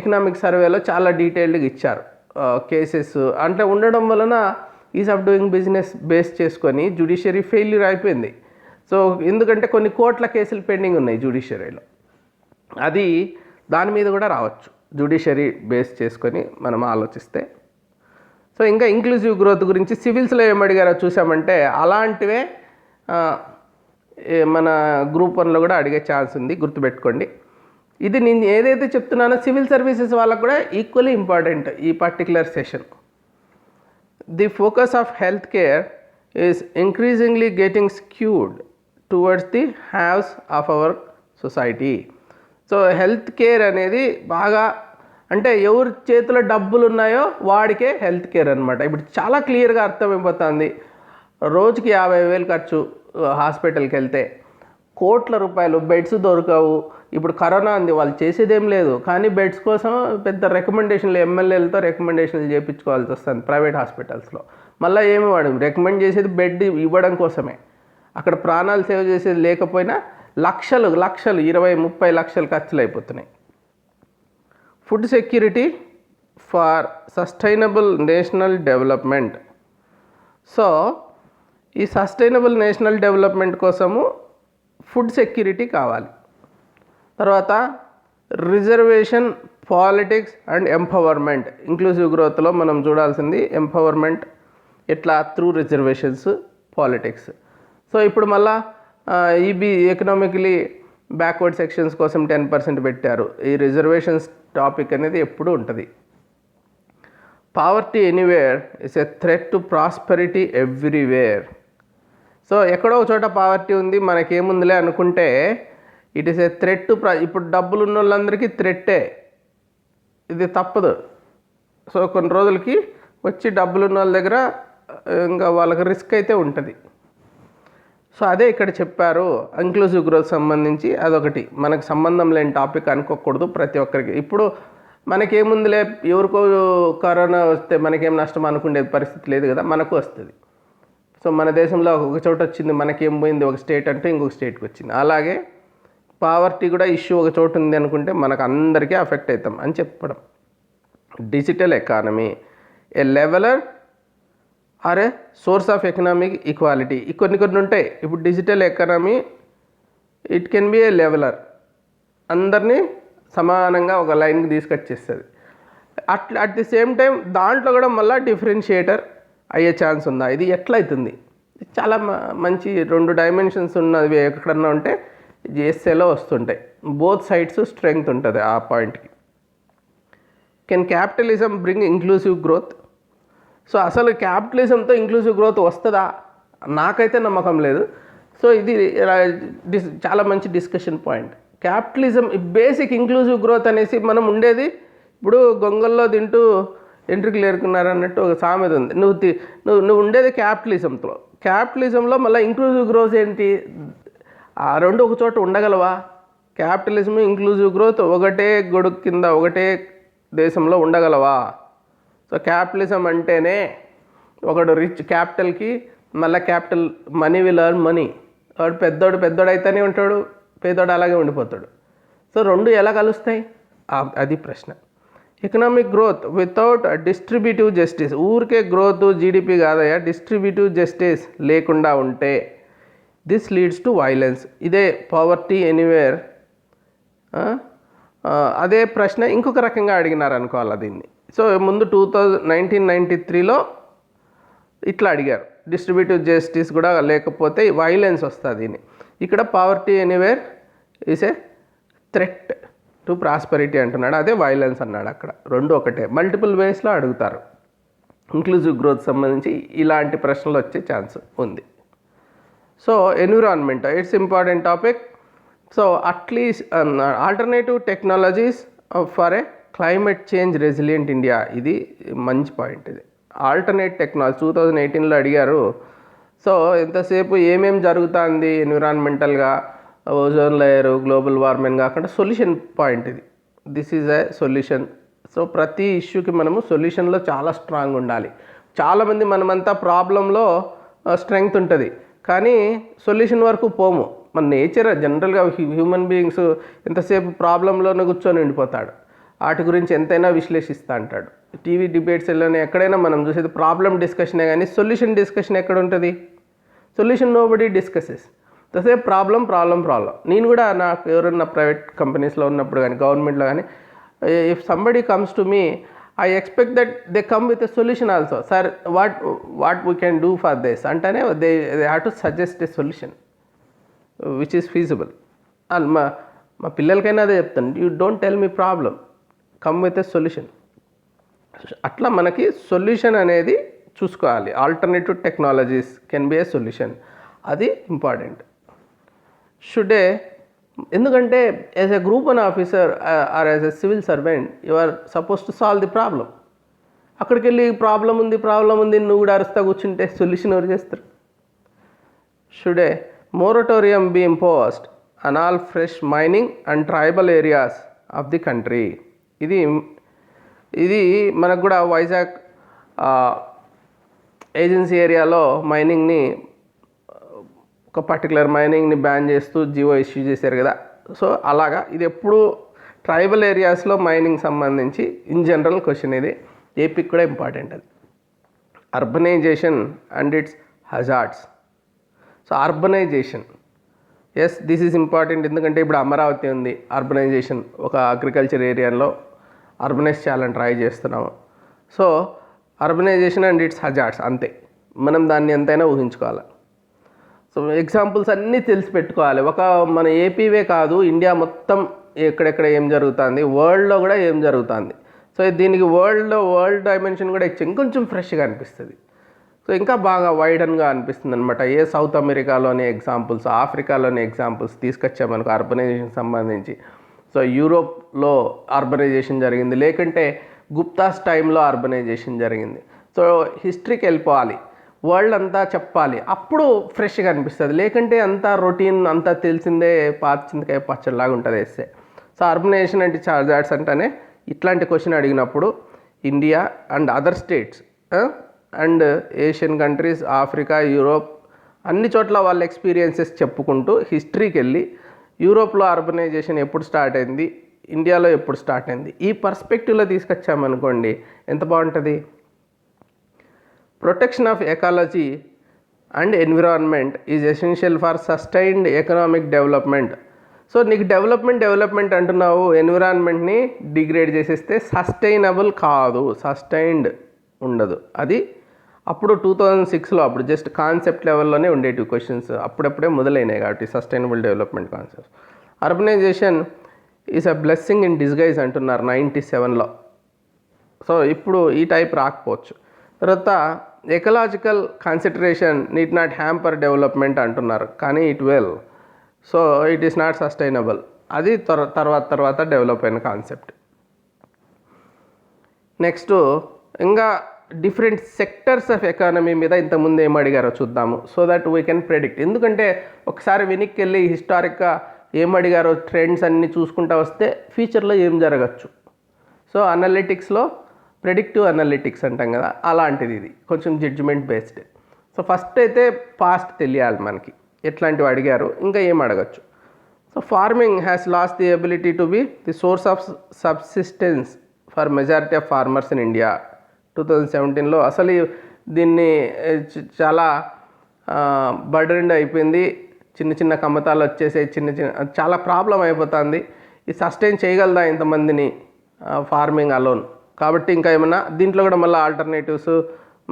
ఎకనామిక్ సర్వేలో చాలా డీటెయిల్డ్గా ఇచ్చారు. కేసెస్ అంటే ఉండడం వలన is of doing business base చేసుకొని జ్యుడిషియరీ ఫెయిల్యూర్ అయిపోయింది. సో ఎందుకంటే కొన్ని కోట్ల కేసులు పెండింగ్ ఉన్నాయి జ్యుడిషియరీలో. అది దాని మీద కూడా రావచ్చు జ్యుడిషియరీ బేస్ చేసుకొని మనం ఆలోచిస్తే. సో ఇంకా ఇంక్లూజివ్ గ్రోత్ గురించి సివిల్స్లో ఏమడిగారో చూసామంటే అలాంటివే మన గ్రూప్ 1లో కూడా అడిగే ఛాన్స్ ఉంది, గుర్తుపెట్టుకోండి. ఇది నేను ఏదైతే చెప్తున్నానో సివిల్ సర్వీసెస్ వాళ్ళకు కూడా ఈక్వల్లీ ఇంపార్టెంట్ ఈ particular session. The focus of health care is increasingly getting skewed towards the haves of our society. So health care అనేది బాగా అంటే ఎవరి చేతిలో డబ్బులు ఉన్నాయో వాడికే హెల్త్ కేర్ అనమాట. ఇప్పుడు చాలా క్లియర్గా అర్థమైపోతుంది. రోజుకి 50,000 ఖర్చు హాస్పిటల్కి వెళ్తే, కోట్ల రూపాయలు, బెడ్స్ దొరకవు. ఇప్పుడు కరోనా ఉంది, వాళ్ళు చేసేదేం లేదు, కానీ బెడ్స్ కోసం పెద్ద రికమెండేషన్లు ఎమ్మెల్యేలతో రికమెండేషన్లు చేయించుకోవాల్సి వస్తుంది ప్రైవేట్ హాస్పిటల్స్లో. మళ్ళీ ఏమి వాడు రికమెండ్ చేసేది బెడ్ ఇవ్వడం కోసమే. అక్కడ ప్రాణాలు సేవ్ చేసేది లేకపోయినా లక్షలు 20-30 లక్షలు ఖర్చులు అయిపోతున్నాయి. Food security for sustainable national development. So ఈ సస్టైనబుల్ నేషనల్ డెవలప్మెంట్ కోసము ఫుడ్ సెక్యూరిటీ కావాలి. తర్వాత reservation, politics and empowerment. Inclusive గ్రోత్లో మనం చూడాల్సింది ఎంపవర్మెంట్. ఎట్లా త్రూ రిజర్వేషన్స్ పాలిటిక్స్. సో ఇప్పుడు మళ్ళా ఈబీ ఎకనామికలీ బ్యాక్వర్డ్ సెక్షన్స్ కోసం 10% పెట్టారు. ఈ రిజర్వేషన్స్ టాపిక్ అనేది ఎప్పుడూ ఉంటుంది. Poverty anywhere is a threat to prosperity everywhere. So ఎక్కడో ఒక చోట పావర్టీ ఉంది, మనకేముందిలే అనుకుంటే it is a threat to ఇప్పుడు డబ్బులు ఉన్న వాళ్ళందరికీ థ్రెట్టే, ఇది తప్పదు. సో కొన్ని రోజులకి వచ్చి డబ్బులు ఉన్న వాళ్ళ దగ్గర ఇంకా వాళ్ళకి రిస్క్ అయితే ఉంటుంది. సో అదే ఇక్కడ చెప్పారు. ఇంక్లూజివ్ గ్రోత్ సంబంధించి అదొకటి మనకు సంబంధం లేని టాపిక్ అనుకోకూడదు ప్రతి ఒక్కరికి. ఇప్పుడు మనకేముందిలే, ఎవరికో కరోనా వస్తే మనకేం నష్టం అనుకునే పరిస్థితి లేదు కదా, మనకు వస్తుంది. సో మన దేశంలో ఒక చోట వచ్చింది, మనకేం పోయింది, ఒక స్టేట్ అంటే ఇంకొక స్టేట్కి వచ్చింది. అలాగే పావర్టీ కూడా ఇష్యూ ఒక చోటు ఉంది అనుకుంటే మనకు అందరికీ అఫెక్ట్ అవుతాం అని చెప్పడం. Digital economy a leveller or a source of economic equality. కొన్ని ఉంటాయి. ఇప్పుడు digital economy it can be a leveller, అందరినీ సమానంగా ఒక లైన్కి తీసుకొచ్చేస్తుంది. అట్ ది సేమ్ టైం దాంట్లో కూడా మళ్ళీ డిఫరెన్షియేటర్ అయ్యే ఛాన్స్ ఉందా? ఇది ఎట్లయితుంది? చాలా మంచి 2 డైమెన్షన్స్ ఉన్నవి ఎక్కడన్నా ఉంటే జిఎస్ఏలో వస్తుంటాయి. బోత్ సైడ్స్ స్ట్రెంగ్త్ ఉంటుంది ఆ పాయింట్కి. Can capitalism bring inclusive growth? So అసలు క్యాపిటలిజంతో ఇంక్లూజివ్ గ్రోత్ వస్తుందా? నాకైతే నమ్మకం లేదు. సో ఇది చాలా మంచి discussion point. Capitalism basic inclusive growth అనేసి మనం ఉండేది ఇప్పుడు గొంగల్లో తింటూ ఎంట్రీకి ఏరుకున్నారు అన్నట్టు ఒక సామెత ఉంది. నువ్వు ఉండేది క్యాపిటలిజంలో మళ్ళీ ఇంక్లూజివ్ గ్రోత్ ఏంటి? ఆ రెండు ఒక చోట ఉండగలవా? క్యాపిటలిజం ఇంక్లూజివ్ గ్రోత్ ఒకటే గొడుగు కింద ఒకటే దేశంలో ఉండగలవా? సో క్యాపిటలిజం అంటేనే ఒకడు రిచ్ క్యాపిటల్కి మళ్ళీ capital money will earn money. వాడు పెద్దోడు అయితేనే ఉంటాడు, పేదోడు అలాగే ఉండిపోతాడు. సో రెండు ఎలా కలుస్తాయి? అది ప్రశ్న. Economic growth without distributive justice, ఊరికే గ్రోత్ జీడిపి కాదయా, డిస్ట్రిబ్యూటివ్ జస్టిస్ లేకుండా ఉంటే దిస్ లీడ్స్ టు వైలెన్స్. ఇదే పావర్టీ ఎనీవేర్. అదే ప్రశ్న ఇంకొక రకంగా అడిగినారు అనుకోవాలి దీన్ని. సో ముందు 1993లో ఇట్లా అడిగారు, డిస్ట్రిబ్యూటివ్ జస్టిస్ కూడా లేకపోతే వైలెన్స్ వస్తుంది దీన్ని. ఇక్కడ poverty anywhere is a threat to prosperity అంటున్నాడు, అదే వైలెన్స్ అన్నాడు. అక్కడ రెండు ఒకటే, మల్టిపుల్ వేస్లో అడుగుతారు. ఇంక్లూజివ్ గ్రోత్ సంబంధించి ఇలాంటి ప్రశ్నలు వచ్చే ఛాన్స్ ఉంది. So environment it's important topic. So at least alternative technologies for a climate change resilient India, ఇది మంచి పాయింట్. ఇది ఆల్టర్నేట్ టెక్నాలజీ 2018లో అడిగారు. సో ఎంతసేపు ఏమేమి జరుగుతుంది ఎన్విరాన్మెంటల్గా, ఓజోన్ లేయరు, గ్లోబల్ వార్మింగ్ కాకుండా సొల్యూషన్ పాయింట్ ఇది. This is a solution. So ప్రతి ఇష్యూకి మనము సొల్యూషన్లో చాలా స్ట్రాంగ్ ఉండాలి. చాలామంది మనమంతా ప్రాబ్లంలో స్ట్రెంగ్త్ ఉంటుంది కానీ సొల్యూషన్ వరకు పోము. మన నేచర్ జనరల్గా హ్యూమన్ బీయింగ్స్ ఎంతసేపు ప్రాబ్లంలోనే కూర్చొని ఉండిపోతాడు, వాటి గురించి ఎంతైనా విశ్లేషిస్తూ అంటాడు. టీవీ డిబేట్స్లోనే ఎక్కడైనా మనం చూసేది ప్రాబ్లం డిస్కషనే కానీ సొల్యూషన్ డిస్కషన్ ఎక్కడ ఉంటుంది? Solution nobody discusses. తసేపు ప్రాబ్లం. నేను కూడా నాకు ఎవరన్నా ప్రైవేట్ కంపెనీస్లో ఉన్నప్పుడు కానీ గవర్నమెంట్లో కానీ if somebody comes to me I expect that they come with a solution also. Sir what we can do for this అంటేనే they have to suggest a solution which is feasible. మా పిల్లలకైనా అదే చెప్తాను, you don't tell me problem, come with a solution. అట్లా మనకి solution అనేది చూసుకోవాలి. Alternative technologies can be a solution, అది ఇంపార్టెంట్. ఎందుకంటే as a group one officer or as a civil servant you are suppose to solve the problem. అక్కడికి వెళ్ళి problem ఉంది నువ్వు కూడా అరుస్తా కూర్చుంటే సొల్యూషన్ ఎవరు చేస్తారు? Should A moratorium be imposed on all fresh mining and tribal areas of the country. ఇది మనకు కూడా వైజాగ్ ఏజెన్సీ ఏరియాలో మైనింగ్ని ఒక పర్టికులర్ మైనింగ్ని బ్యాన్ చేస్తూ జియో ఇష్యూ చేశారు కదా. సో అలాగా ఇది ఎప్పుడు ట్రైబల్ ఏరియాస్లో మైనింగ్ సంబంధించి ఇన్ జనరల్ క్వశ్చన్ ఇది. ఏపీకి కూడా ఇంపార్టెంట్ అది. Urbanisation and its hazards. So urbanisation, yes this is important. ఎందుకంటే ఇప్పుడు అమరావతి ఉంది, అర్బనైజేషన్ ఒక అగ్రికల్చర్ ఏరియాలో అర్బనైజ్ చేయాలని ట్రై చేస్తున్నాము. So urbanisation and its hazards అంతే. మనం దాన్ని ఎంతైనా ఊహించుకోవాలి. సో ఎగ్జాంపుల్స్ అన్నీ తెలిసి పెట్టుకోవాలి. మన ఏపీవే కాదు, ఇండియా మొత్తం ఎక్కడెక్కడ ఏం జరుగుతుంది, వరల్డ్లో కూడా ఏం జరుగుతుంది. సో దీనికి వరల్డ్ డైమెన్షన్ కూడా ఇచ్చి ఇంకొంచెం ఫ్రెష్గా అనిపిస్తుంది. సో ఇంకా బాగా వైడన్గా అనిపిస్తుంది అనమాట. సౌత్ అమెరికాలోని ఎగ్జాంపుల్స్, ఆఫ్రికాలోని ఎగ్జాంపుల్స్ తీసుకొచ్చామనుకో అర్బనైజేషన్ సంబంధించి. సో యూరోప్లో అర్బనైజేషన్ జరిగింది, లేకుంటే గుప్తాస్ టైంలో అర్బనైజేషన్ జరిగింది. సో హిస్టరీకి వెళ్ళిపోవాలి, వరల్డ్ అంతా చెప్పాలి, అప్పుడు ఫ్రెష్గా అనిపిస్తుంది. లేకుంటే అంతా రొటీన్, అంతా తెలిసిందే, చింతకాయ పచ్చడిలాగా ఉంటుంది ఎస్సే. సో అర్బనైజేషన్ అంటే చార్జార్డ్స్ అంటేనే ఇట్లాంటి క్వశ్చన్ అడిగినప్పుడు India and other states and Asian countries, Africa, Europe అన్ని చోట్ల వాళ్ళ ఎక్స్పీరియన్సెస్ చెప్పుకుంటూ హిస్టరీకి వెళ్ళి యూరోప్లో అర్బనైజేషన్ ఎప్పుడు స్టార్ట్ అయింది, ఇండియాలో ఎప్పుడు స్టార్ట్ అయింది, ఈ పర్స్పెక్టివ్లో తీసుకొచ్చామనుకోండి ఎంత బాగుంటుంది. Protection of ecology and environment is essential for sustained economic development. So నీకు డెవలప్మెంట్ అంటున్నావు, ఎన్విరాన్మెంట్ని డిగ్రేడ్ చేసేస్తే సస్టైనబుల్ కాదు, సస్టైన్డ్ ఉండదు. అది అప్పుడు 2006లో అప్పుడు జస్ట్ కాన్సెప్ట్ లెవెల్లోనే ఉండేటివి క్వశ్చన్స్, అప్పుడప్పుడే మొదలైనాయి కాబట్టి sustainable development concepts. Urbanisation is a blessing in disguise అంటున్నారు 97లో. సో ఇప్పుడు ఈ టైప్ రాకపోవచ్చు. తర్వాత ecological consideration need not hamper development అంటున్నారు, కానీ it will. So it is not sustainable. అది తర్వాత డెవలప్ అయిన కాన్సెప్ట్. నెక్స్ట్ ఇంకా డిఫరెంట్ సెక్టర్స్ ఆఫ్ ఎకానమీ మీద ఇంతకుముందు ఏం అడిగారో చూద్దాము, so that we can predict. ఎందుకంటే ఒకసారి వెనక్కి వెళ్ళి హిస్టారిక్గా ఏం అడిగారో ట్రెండ్స్ అన్నీ చూసుకుంటూ వస్తే ఫ్యూచర్లో ఏం జరగచ్చు. సో అనలిటిక్స్లో ప్రెడిక్టివ్ అనలిటిక్స్ అంటాం కదా, అలాంటిది ఇది, కొంచెం జడ్జిమెంట్ బేస్డ్. సో ఫస్ట్ అయితే పాస్ట్ తెలియాలి మనకి, ఎట్లాంటివి అడిగారు, ఇంకా ఏం అడగచ్చు. So farming has lost the ability to be the source of subsistence for majority of farmers in India. 2017లో అసలు దీన్ని చాలా బర్డెండ్ అయిపోయింది, చిన్న కమ్మతాలు వచ్చేసే, చాలా ప్రాబ్లం అయిపోతుంది. ఇది సస్టైన్ చేయగలదా ఇంతమందిని ఫార్మింగ్ అలోన్? కాబట్టి ఇంకా ఏమన్నా దీంట్లో కూడా మళ్ళీ ఆల్టర్నేటివ్స్,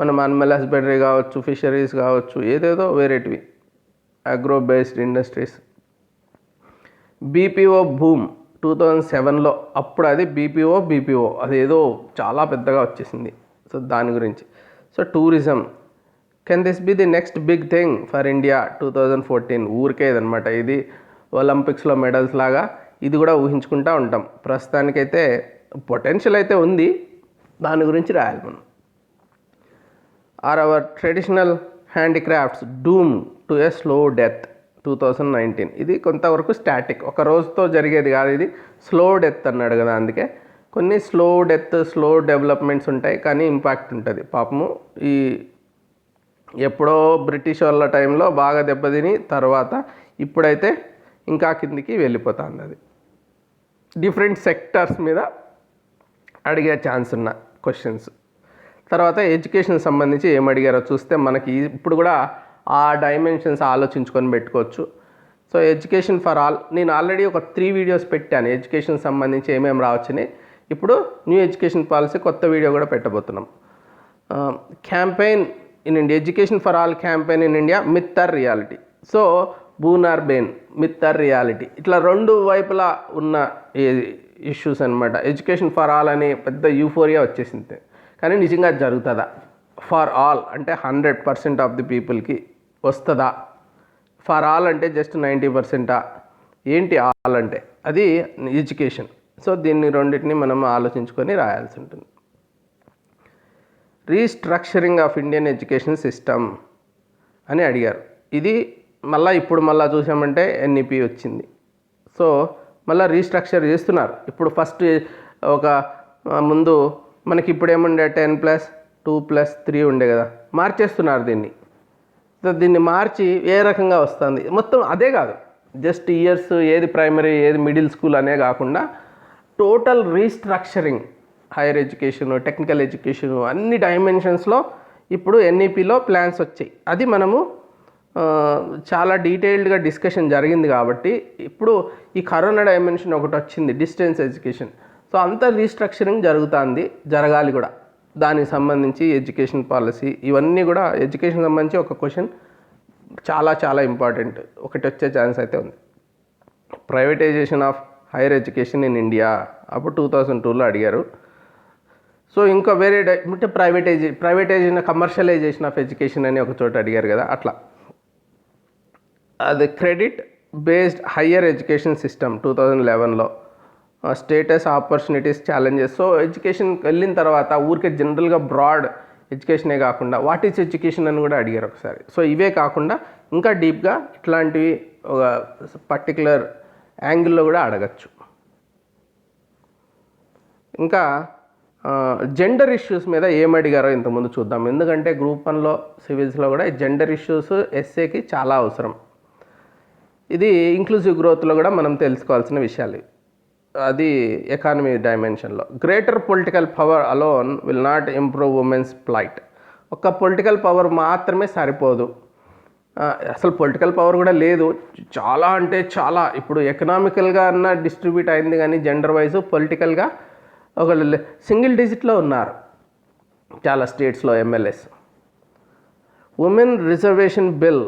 మనం అనిమల్ హస్బెండరీ కావచ్చు, ఫిషరీస్ కావచ్చు, ఏదేదో వేరేటివి, agro based industries. BPO boom 2007లో, అప్పుడు అది బీపీఓ అది ఏదో చాలా పెద్దగా వచ్చేసింది. సో దాని గురించి. So tourism, can this be the next big thing for India 2014? ఊరికే ఇదనమాట, ఇది ఒలింపిక్స్లో మెడల్స్ లాగా ఇది కూడా ఊహించుకుంటూ ఉంటాం. ప్రస్తుతానికైతే పొటెన్షియల్ అయితే ఉంది, దాని గురించి రాయాలి మనం. Are our traditional handicrafts doom to a slow death 2019? ఇది కొంతవరకు స్టాటిక్, ఒక రోజుతో జరిగేది కాదు, ఇది స్లో డెత్ అన్నాడు కదా, అందుకే కొన్ని స్లో డెత్, స్లో డెవలప్మెంట్స్ ఉంటాయి, కానీ ఇంపాక్ట్ ఉంటుంది. పాపము ఈ ఎప్పుడో బ్రిటిష్ వాళ్ళ టైంలో బాగా దెబ్బతిని తర్వాత ఇప్పుడైతే ఇంకా కిందికి వెళ్ళిపోతుంది. అది డిఫరెంట్ సెక్టర్స్ మీద అడిగే ఛాన్స్ ఉన్న క్వశ్చన్స్. తర్వాత ఎడ్యుకేషన్ సంబంధించి ఏం అడిగారో చూస్తే మనకి ఇప్పుడు కూడా ఆ డైమెన్షన్స్ ఆలోచించుకొని పెట్టుకోవచ్చు. సో ఎడ్యుకేషన్ ఫర్ ఆల్, నేను ఆల్రెడీ ఒక 3 వీడియోస్ పెట్టాను ఎడ్యుకేషన్ సంబంధించి ఏమేమి రావచ్చని. ఇప్పుడు న్యూ ఎడ్యుకేషన్ పాలసీ కొత్త వీడియో కూడా పెట్టబోతున్నాం. Campaign in India, education for all campaign in India, myth or reality. So boon or bane, myth or reality, ఇట్లా 2 వైపులా ఉన్న ఇష్యూస్ అనమాట. ఎడ్యుకేషన్ ఫర్ ఆల్ అని పెద్ద యూఫోరియా వచ్చేసింది, కానీ నిజంగా జరుగుతుందా? ఫర్ ఆల్ అంటే 100% ఆఫ్ ది పీపుల్కి వస్తుందా? ఫర్ ఆల్ అంటే జస్ట్ 90%? ఏంటి ఆల్ అంటే? అది ఎడ్యుకేషన్. సో దీన్ని రెండింటిని మనం ఆలోచించుకొని రాయాల్సి ఉంటుంది. Restructuring of Indian education system అని అడిగారు. ఇది ఇప్పుడు చూసామంటే ఎన్ఈపి వచ్చింది. సో మళ్ళీ రీస్ట్రక్చర్ చేస్తున్నారు. ఇప్పుడు ఫస్ట్ ఒక ముందు మనకి ఇప్పుడు ఏముండే 10+2+3 ఉండే కదా, మార్చేస్తున్నారు దీన్ని. సో దీన్ని మార్చి ఏ రకంగా వస్తుంది మొత్తం అదే కాదు, జస్ట్ ఇయర్స్ ఏది ప్రైమరీ ఏది మిడిల్ స్కూల్ అనే కాకుండా total restructuring, hire education, technical education, అన్ని డైమెన్షన్స్లో ఇప్పుడు ఎన్ఈపిలో ప్లాన్స్ వచ్చాయి. అది మనము చాలా డీటెయిల్డ్గా డిస్కషన్ జరిగింది కాబట్టి ఇప్పుడు ఈ కరోనా డైమెన్షన్ ఒకటి వచ్చింది, డిస్టెన్స్ ఎడ్యుకేషన్. సో అంతా రీస్ట్రక్చరింగ్ జరుగుతుంది, జరగాలి కూడా. దానికి సంబంధించి ఎడ్యుకేషన్ పాలసీ ఇవన్నీ కూడా ఎడ్యుకేషన్ సంబంధించి ఒక క్వశ్చన్ చాలా చాలా ఇంపార్టెంట్ ఒకటి వచ్చే ఛాన్స్ అయితే ఉంది. Privatisation of higher education in India అప్పుడు 2002లో అడిగారు. సో ఇంకా వేరే అంటే ప్రైవేటైజేషన్ కమర్షియలైజేషన్ ఆఫ్ ఎడ్యుకేషన్ అని ఒక చోట అడిగారు కదా, అట్లా అది credit based higher education system 2011లో స్టేటస్ ఆపర్చునిటీస్ ఛాలెంజెస్. సో ఎడ్యుకేషన్కి వెళ్ళిన తర్వాత ఊరికే జనరల్గా బ్రాడ్ ఎడ్యుకేషనే కాకుండా వాట్ ఈజ్ ఎడ్యుకేషన్ అని కూడా అడిగారు ఒకసారి. సో ఇవే కాకుండా ఇంకా డీప్గా ఇట్లాంటివి ఒక పర్టికులర్ యాంగిల్లో కూడా అడగచ్చు. ఇంకా జెండర్ ఇష్యూస్ మీద ఏమడిగారో ఇంతకుముందు చూద్దాం. ఎందుకంటే గ్రూప్ 1లో సివిల్స్లో కూడా జెండర్ ఇష్యూస్ ఎస్ఏకి చాలా అవసరం. ఇది ఇంక్లూజివ్ గ్రోత్లో కూడా మనం తెలుసుకోవాల్సిన విషయాలు. అది ఎకానమీ డైమెన్షన్లో. Greater political power alone will not improve women's plight. ఒక్క పొలిటికల్ పవర్ మాత్రమే సరిపోదు. అసలు పొలిటికల్ పవర్ కూడా లేదు, చాలా అంటే చాలా. ఇప్పుడు ఎకనామికల్గా అన్న డిస్ట్రిబ్యూట్ అయింది, కానీ జెండర్ వైజ్ పొలిటికల్గా ఒక సింగిల్ డిజిట్లో ఉన్నారు చాలా స్టేట్స్లో MLAs. Women reservation bill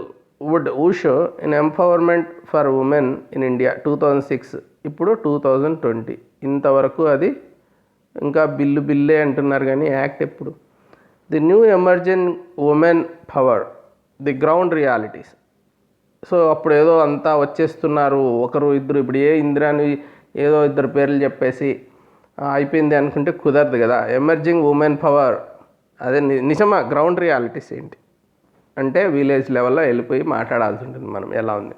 would usher in empowerment for women in India 2006, ఇప్పుడు 2020. ఇంతవరకు అది ఇంకా బిల్లే అంటున్నారు కానీ యాక్ట్ ఎప్పుడు. The new emerging women power, the ground realities. So అప్పుడు ఏదో అంతా వచ్చేస్తున్నారు ఒకరు ఇద్దరు. ఇప్పుడు ఇందిరాని ఏదో ఇద్దరు పేర్లు చెప్పేసి అయిపోయింది అనుకుంటే కుదరదు కదా. ఎమర్జింగ్ ఉమెన్ పవర్ అదే నిజమా? గ్రౌండ్ రియాలిటీస్ ఏంటి అంటే విలేజ్ లెవెల్లో వెళ్ళిపోయి మాట్లాడాల్సి ఉంటుంది మనం ఎలా ఉంది.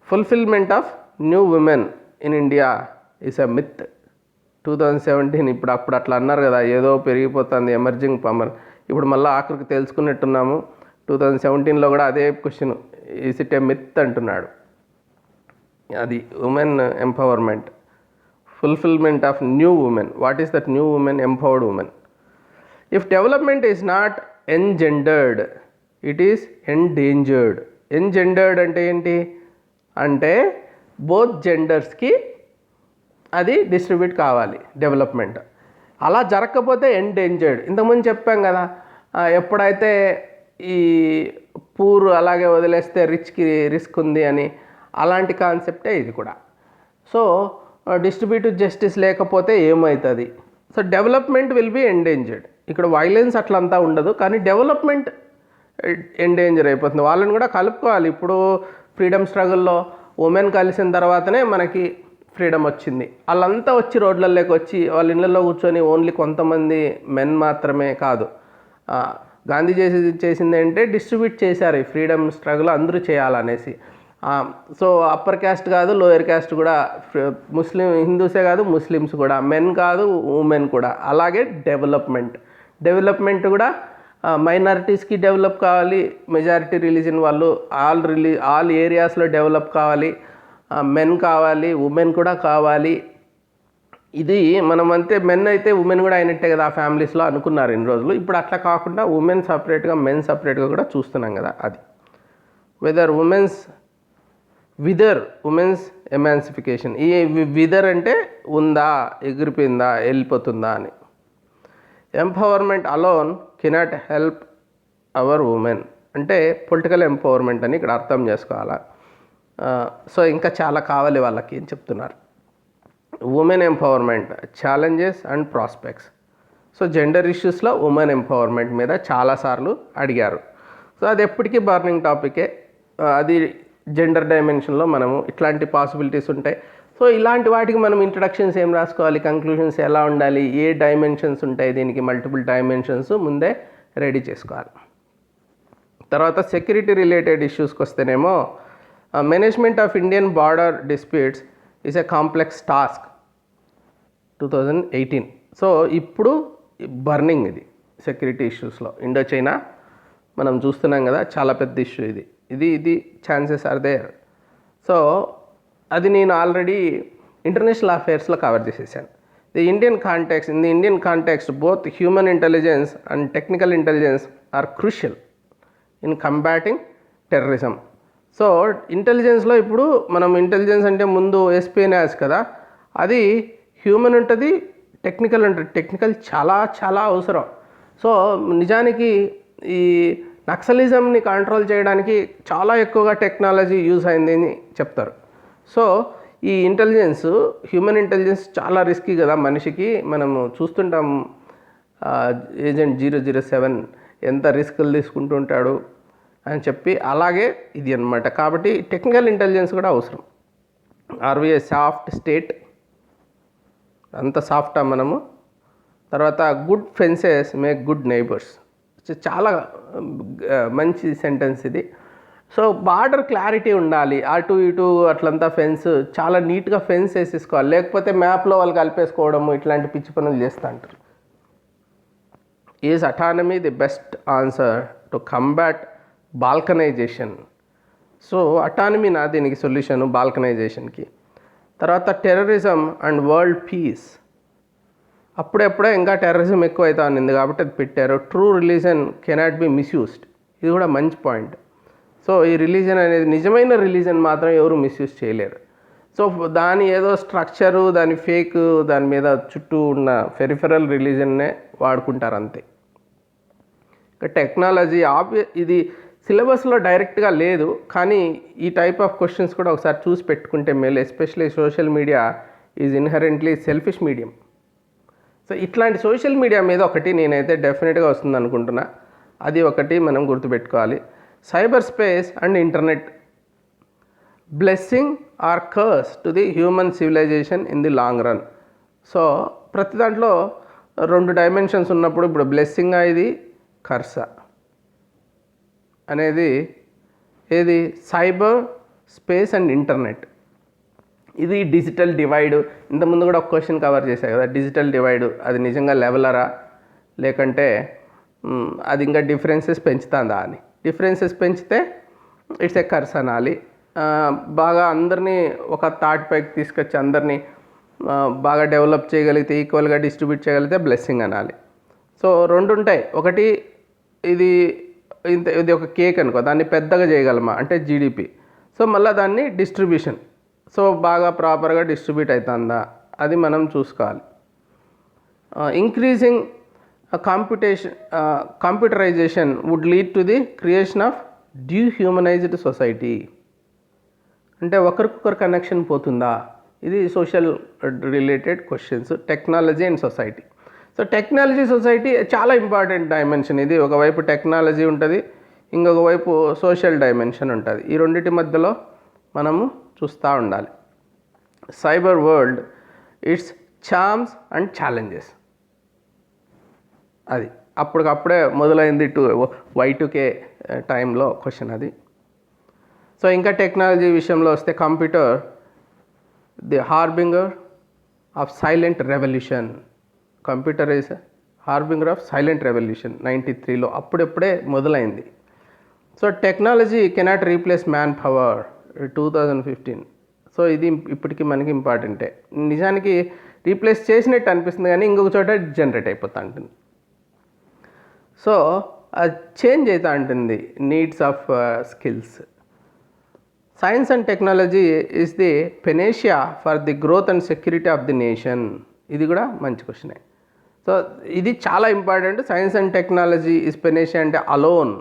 Fulfilment of new women in India is a myth 2017. ఇప్పుడు అప్పుడు అట్లా అన్నారు కదా, ఏదో పెరిగిపోతుంది ఎమర్జింగ్ పవర్. ఇప్పుడు మళ్ళీ ఆఖరికి తెలుసుకున్నట్టున్నాము. 2017లో కూడా అదే question, is it a myth అంటున్నాడు. అది women empowerment, fulfilment of new woman. What is that new woman? Empowered woman. If development is not engendered, it is endangered. Engendered అంటే ఏంటి అంటే బోత్ జెండర్స్కి అది డిస్ట్రిబ్యూట్ కావాలి డెవలప్మెంట్. అలా జరగకపోతే ఎండేంజర్డ్. ఇంతకుముందు చెప్పాం కదా, ఎప్పుడైతే ఈ పూర్ అలాగే వదిలేస్తే రిచ్కి రిస్క్ ఉంది అని, అలాంటి కాన్సెప్టే ఇది కూడా. సో డిస్ట్రిబ్యూటివ్ జస్టిస్ లేకపోతే ఏమవుతుంది? So development will be endangered. ఇక్కడ వైలెన్స్ అట్లంతా ఉండదు, కానీ డెవలప్మెంట్ ఎండేంజర్ అయిపోతుంది. వాళ్ళని కూడా కలుపుకోవాలి. ఇప్పుడు ఫ్రీడమ్ స్ట్రగుల్లో ఉమెన్ కలిసిన తర్వాతనే మనకి ఫ్రీడమ్ వచ్చింది. వాళ్ళంతా వచ్చి రోడ్లలోకి వచ్చి వాళ్ళ ఇళ్ళల్లో కూర్చొని ఓన్లీ కొంతమంది మెన్ మాత్రమే కాదు. గాంధీ చేసింది అంటే డిస్ట్రిబ్యూట్ చేశారు ఈ ఫ్రీడమ్ స్ట్రగుల్ అందరూ చేయాలనేసి. సో అప్పర్ క్యాస్ట్ కాదు, లోయర్ క్యాస్ట్ కూడా, ముస్లిం హిందూసే కాదు ముస్లిమ్స్ కూడా, మెన్ కాదు ఉమెన్ కూడా. అలాగే డెవలప్మెంట్ కూడా మైనారిటీస్కి డెవలప్ కావాలి, మెజారిటీ రిలీజన్ వాళ్ళు ఆల్ ఏరియాస్లో డెవలప్ కావాలి, మెన్ కావాలి, ఉమెన్ కూడా కావాలి. ఇది మనం అంతే, మెన్ అయితే ఉమెన్ కూడా అయినట్టే కదా ఆ ఫ్యామిలీస్లో అనుకున్నారు ఇన్ని రోజులు. ఇప్పుడు అట్లా కాకుండా ఉమెన్ సపరేట్గా మెన్ సపరేట్గా కూడా చూస్తున్నాం కదా. అది ఉమెన్స్ ఎమాన్సిఫికేషన్. ఈ విదర్ అంటే ఉందా, ఎగిరిపోయిందా, వెళ్ళిపోతుందా అని. Empowerment alone cannot help our women అంటే పొలిటికల్ ఎంపవర్మెంట్ అని ఇక్కడ అర్థం చేసుకోవాలా. సో ఇంకా చాలా కావాలి వాళ్ళకి అని చెప్తున్నారు. Women empowerment, challenges and prospects. So gender ఇష్యూస్లో ఉమెన్ ఎంపవర్మెంట్ మీద చాలాసార్లు అడిగారు. సో అది ఎప్పటికీ బర్నింగ్ టాపికే. అది జెండర్ డైమెన్షన్లో మనము ఇట్లాంటి పాసిబిలిటీస్ ఉంటాయి. సో ఇలాంటి వాటికి మనం ఇంట్రడక్షన్స్ ఏం రాసుకోవాలి, కంక్లూషన్స్ ఎలా ఉండాలి, ఏ డైమెన్షన్స్ ఉంటాయి, దీనికి మల్టిపుల్ డైమెన్షన్స్ ముందే రెడీ చేసుకోవాలి. తర్వాత సెక్యూరిటీ రిలేటెడ్ ఇష్యూస్కి వస్తేనేమో management of Indian border disputes is a complex task 2018. So ఇప్పుడు బర్నింగ్ ఇది సెక్యూరిటీ ఇష్యూస్లో. ఇండో చైనా మనం చూస్తున్నాం కదా, చాలా పెద్ద ఇష్యూ ఇది ఛాన్సెస్ ఆర్ దేర్. సో అది నేను ఆల్రెడీ ఇంటర్నేషనల్ అఫేర్స్లో కవర్ చేసేసాను. In the Indian context both human intelligence and technical intelligence are crucial in combating terrorism. So ఇంటెలిజెన్స్లో ఇప్పుడు మనం ఇంటెలిజెన్స్ అంటే ముందు ఎస్పీఎన్ఆస్ కదా, అది హ్యూమన్ ఉంటుంది, టెక్నికల్ అంటే టెక్నికల్ చాలా చాలా అవసరం. సో నిజానికి ఈ నక్సలిజంని కంట్రోల్ చేయడానికి చాలా ఎక్కువగా టెక్నాలజీ యూజ్ అయింది అని చెప్తారు. సో ఈ ఇంటెలిజెన్స్, హ్యూమన్ ఇంటెలిజెన్స్ చాలా రిస్కీ కదా మనిషికి. మనము చూస్తుంటాం ఏజెంట్ 007 ఎంత రిస్కులు తీసుకుంటూ ఉంటాడు అని చెప్పి, అలాగే ఇది అనమాట. కాబట్టి టెక్నికల్ ఇంటెలిజెన్స్ కూడా అవసరం. ఆర్వి ఏ సాఫ్ట్ స్టేట్, అంత సాఫ్టా మనము. తర్వాత good fences make good neighbours, చాలా మంచి సెంటెన్స్ ఇది. సో బార్డర్ క్లారిటీ ఉండాలి, అటు ఇటు అట్లంతా ఫెన్స్ చాలా నీట్గా ఫెన్స్ వేసేసుకోవాలి, లేకపోతే మ్యాప్లో వాళ్ళు కలిపేసుకోవడము ఇట్లాంటి పిచ్చి పనులు చేస్తూ ఉంటారు. Is autonomy the best answer to combat balkanisation? So autonomy నా దీనికి సొల్యూషను బాల్కనైజేషన్కి. తర్వాత టెర్రరిజం అండ్ వరల్డ్ పీస్, అప్పుడెప్పుడే ఇంకా టెర్రరిజం ఎక్కువ అవుతా ఉంది కాబట్టి అది పెట్టారు. True religion cannot be misused, ఇది కూడా మంచి పాయింట్. సో ఈ రిలీజన్ అనేది నిజమైన రిలీజన్ మాత్రం ఎవరు మిస్యూజ్ చేయలేరు. సో దాని ఏదో స్ట్రక్చరు, దాని ఫేక్, దాని మీద చుట్టూ ఉన్న పెరిఫెరల్ రిలీజన్నే వాడుకుంటారు అంతే. ఇంకా టెక్నాలజీ ఇది సిలబస్లో డైరెక్ట్గా లేదు, కానీ ఈ టైప్ ఆఫ్ క్వశ్చన్స్ కూడా ఒకసారి చూసి పెట్టుకుంటే మేలు. Especially social media is inherently selfish medium. So ఇట్లాంటి సోషల్ మీడియా మీద ఒకటి నేనైతే డెఫినెట్గా వస్తుంది అనుకుంటున్నా, అది ఒకటి మనం గుర్తుపెట్టుకోవాలి. Cyber space and internet, blessing are curse to the human civilisation in the long run. So ప్రతి దాంట్లో 2 డైమెన్షన్స్ ఉన్నప్పుడు ఇప్పుడు బ్లెస్సింగ్ ఇది కర్స అనేది ఏది సైబర్ స్పేస్ అండ్ ఇంటర్నెట్. ఇది డిజిటల్ డివైడ్, ఇంతకుముందు కూడా ఒక క్వశ్చన్ కవర్ చేశాయి కదా, డిజిటల్ డివైడ్ అది నిజంగా లెవెలరా లేకంటే అది ఇంకా డిఫరెన్సెస్ పెంచుతుందా అని. డిఫరెన్సెస్ పెంచితే ఇట్స్ ఏ కర్స్ అనాలి. బాగా అందరినీ ఒక థాట్ పైకి తీసుకొచ్చి అందరినీ బాగా డెవలప్ చేయగలిగితే, ఈక్వల్గా డిస్ట్రిబ్యూట్ చేయగలిగితే బ్లెస్సింగ్ అనాలి. సో 2 ఉంటాయి. ఒకటి ఇది ఒక కేక్ అనుకో, దాన్ని పెద్దగా చేయగలమా అంటే జీడిపి. సో మళ్ళీ దాన్ని డిస్ట్రిబ్యూషన్, సో బాగా ప్రాపర్గా డిస్ట్రిబ్యూట్ అవుతుందా అది మనం చూసుకోవాలి. Increasing computerisation would lead to the creation of dehumanised society, అంటే ఒకరికొకరు కనెక్షన్ పోతుందా? ఇది social related questions, technology and society. So technology society చాలా ఇంపార్టెంట్ డైమెన్షన్ ఇది. ఒకవైపు టెక్నాలజీ ఉంటుంది, ఇంకొక వైపు సోషల్ డైమెన్షన్ ఉంటుంది. ఈ రెండింటి మధ్యలో మనము చూస్తూ ఉండాలి. Cyber world, its charms and challenges, అది అప్పటికప్పుడే మొదలైంది Y2K టైంలో క్వశ్చన్ అది. సో ఇంకా టెక్నాలజీ విషయంలో వస్తే computer the harbinger of silent revolution. Computer is harbinger of silent revolution 93లో అప్పుడెప్పుడే మొదలైంది. So technology cannot replace man power 2015. So ఇది ఇప్పటికీ మనకి ఇంపార్టెంటే. నిజానికి రీప్లేస్ చేసినట్టు అనిపిస్తుంది కానీ ఇంకొక చోట జనరేట్ అయిపోతూ ఉంటుంది. సో అది చేంజ్ అవుతూ ఉంటుంది needs of skills. Science and technology is the panacea for the growth and security of the nation. ఇది కూడా మంచి క్వశ్చనే. సో ఇది చాలా important. Science and technology is panacea అంటే అలోన్